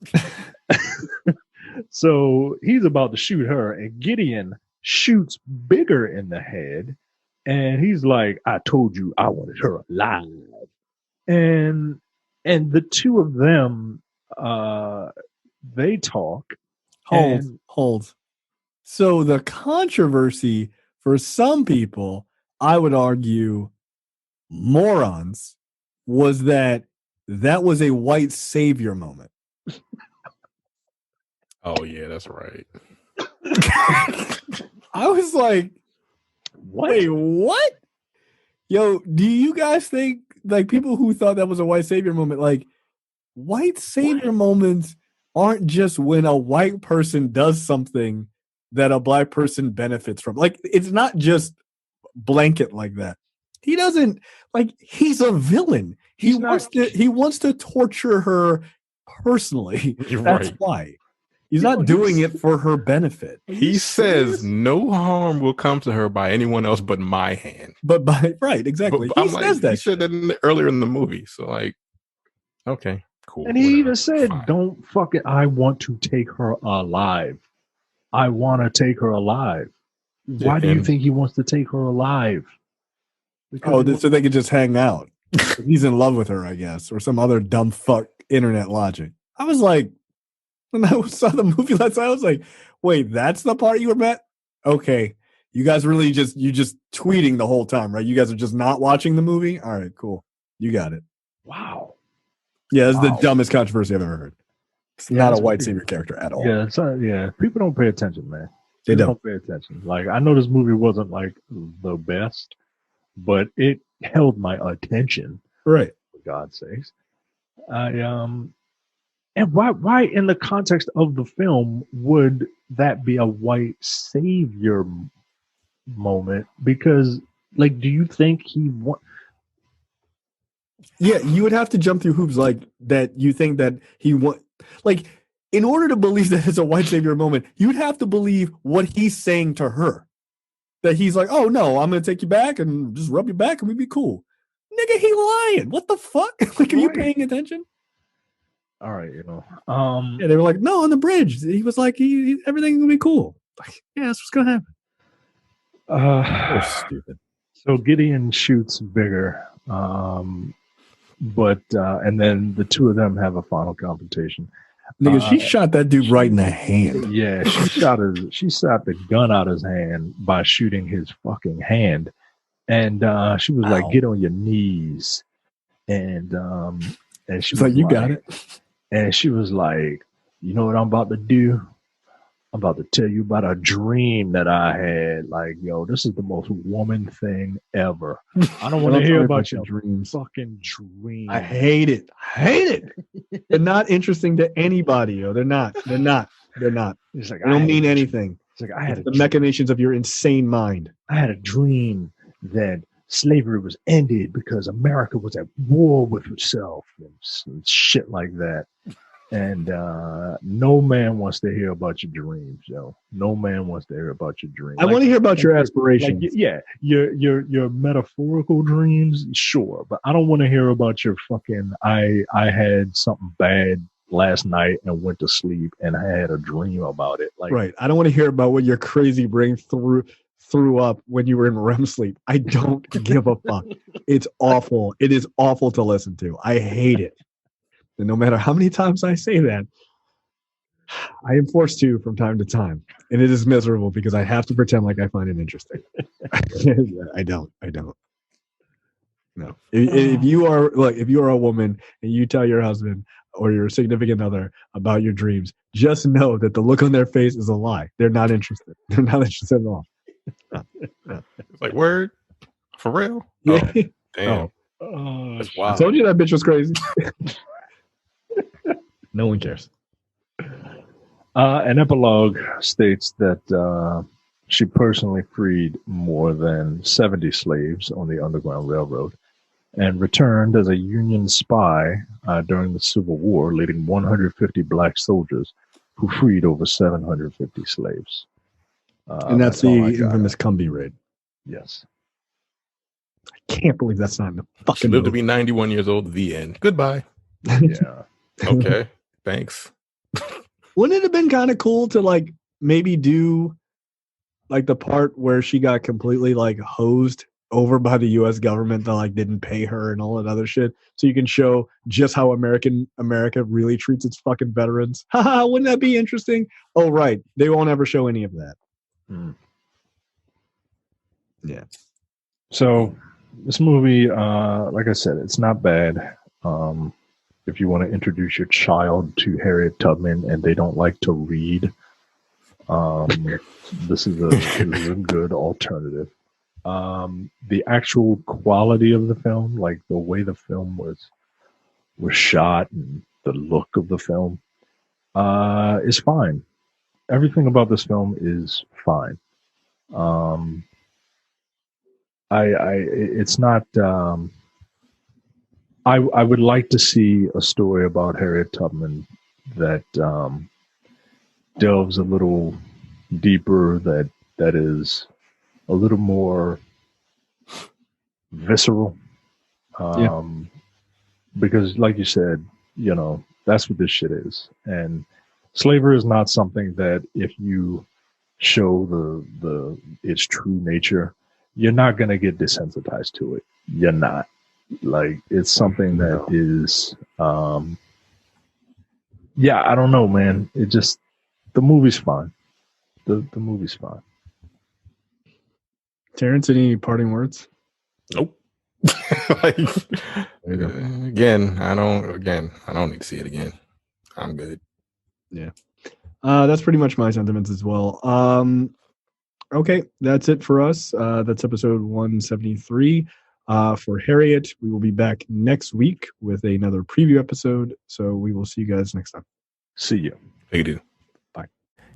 So he's about to shoot her, and Gideon shoots Bigger in the head. And he's like, I told you I wanted her alive. And the two of them, they talk. Hold. So the controversy for some people, I would argue, morons, was that was a white savior moment. Oh yeah, that's right. I was like, What? wait, what? Yo, do you guys think, like, people who thought that was a white savior moment, like, white savior moments aren't just when a white person does something that a black person benefits from. Like, it's not just blanket like that. He doesn't, like, he's a villain. He wants to torture her personally. You're That's right. why. He's not doing it for her benefit. He says no harm will come to her by anyone else but my hand. But right, exactly. But He I'm says like, that. he said that earlier in the movie. So like, okay, cool. And he whatever, even said, fine. "Don't fucking. I want to take her alive. I want to take her alive." Yeah, Why do you and- think he wants to take her alive? So they could just hang out. He's in love with her, I guess, or some other dumb fuck internet logic. I was like, when I saw the movie last night, I was like, wait, that's the part you were met? Okay. You guys really just tweeting the whole time, right? You guys are just not watching the movie? All right, cool. You got it. Wow. Yeah, it's the dumbest controversy I've ever heard. It's not a white savior character at all. Yeah, yeah. People don't pay attention, man. They People don't pay attention. Like, I know this movie wasn't like the best, but it held my attention. Right. For God's sakes. And why in the context of the film would that be a white savior moment? Because, like, do you think he want? Yeah, you would have to jump through hoops like that. You think that he want, like, in order to believe that it's a white savior moment, you'd have to believe what he's saying to her. That he's like, oh no, I'm gonna take you back and just rub your back and we'd be cool. Nigga, he lying. What the fuck? Like, are you paying attention? All right, Yeah, they were like, no, on the bridge. He was like, everything's gonna be cool. Like, yeah, that's what's gonna happen. They're stupid. So Gideon shoots bigger, but and then the two of them have a final confrontation. Nigga, she shot that dude right in the hand. Yeah, she shot the gun out of his hand by shooting his fucking hand, and she was like, "Get on your knees," and she was like, "You got it." And she was like, "You know what I'm about to do? I'm about to tell you about a dream that I had. Like, yo, this is the most woman thing ever. I don't want to hear about your dreams. Fucking dream. I hate it. They're not interesting to anybody, yo. They're not. It's like, they don't mean anything. It's like, I had the machinations of your insane mind. I had a dream that slavery was ended because America was at war with itself and shit like that. And no man wants to hear about your dreams, yo. No man wants to hear about your dreams. I want to hear about your aspirations. Like, your metaphorical dreams, sure, but I don't want to hear about your fucking. I had something bad last night and went to sleep and I had a dream about it. Like, right. I don't want to hear about what your crazy brain threw up when you were in REM sleep. I don't give a fuck. It's awful. It is awful to listen to. I hate it. And no matter how many times I say that, I am forced to from time to time. And it is miserable because I have to pretend like I find it interesting. I don't. No. If you are a woman and you tell your husband or your significant other about your dreams, just know that the look on their face is a lie. They're not interested. They're not interested at all. No. It's like, word? For real? Yeah. Oh, damn. That's wild. I told you that bitch was crazy. No one cares. An epilogue states that she personally freed more than 70 slaves on the Underground Railroad and returned as a Union spy during the Civil War, leading 150 black soldiers who freed over 750 slaves. And that's the infamous Cumbie raid. Yes. I can't believe that's not in the fucking She lived to movie. be 91 years old. The end. Goodbye. Yeah. Okay. Thanks. Wouldn't it have been kind of cool to like maybe do like the part where she got completely like hosed over by the U.S. government that like didn't pay her and all that other shit, so you can show just how America really treats its fucking veterans? Haha, wouldn't that be interesting? Oh right, they won't ever show any of that. Yeah. So this movie, like I said, it's not bad. if you want to introduce your child to Harriet Tubman and they don't like to read, this is a good alternative. The actual quality of the film, like the way the film was shot and the look of the film, is fine. Everything about this film is fine. It's not. I would like to see a story about Harriet Tubman that delves a little deeper, that is a little more visceral. Because, like you said, that's what this shit is. And slavery is not something that, if you show the its true nature, you're not gonna get desensitized to it. You're not. Like, it's something that is, I don't know, man. It just, the movie's fine. The movie's fine. Terrence, any parting words? Nope. Again, I don't need to see it again. I'm good. Yeah. That's pretty much my sentiments as well. Okay, that's it for us. That's episode 173. For Harriet, we will be back next week with another preview episode. So we will see you guys next time. See you. They do. Bye.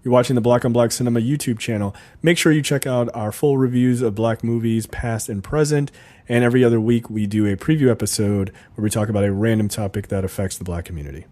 You're watching the Black on Black Cinema YouTube channel. Make sure you check out our full reviews of Black movies, past and present. And every other week, we do a preview episode where we talk about a random topic that affects the Black community.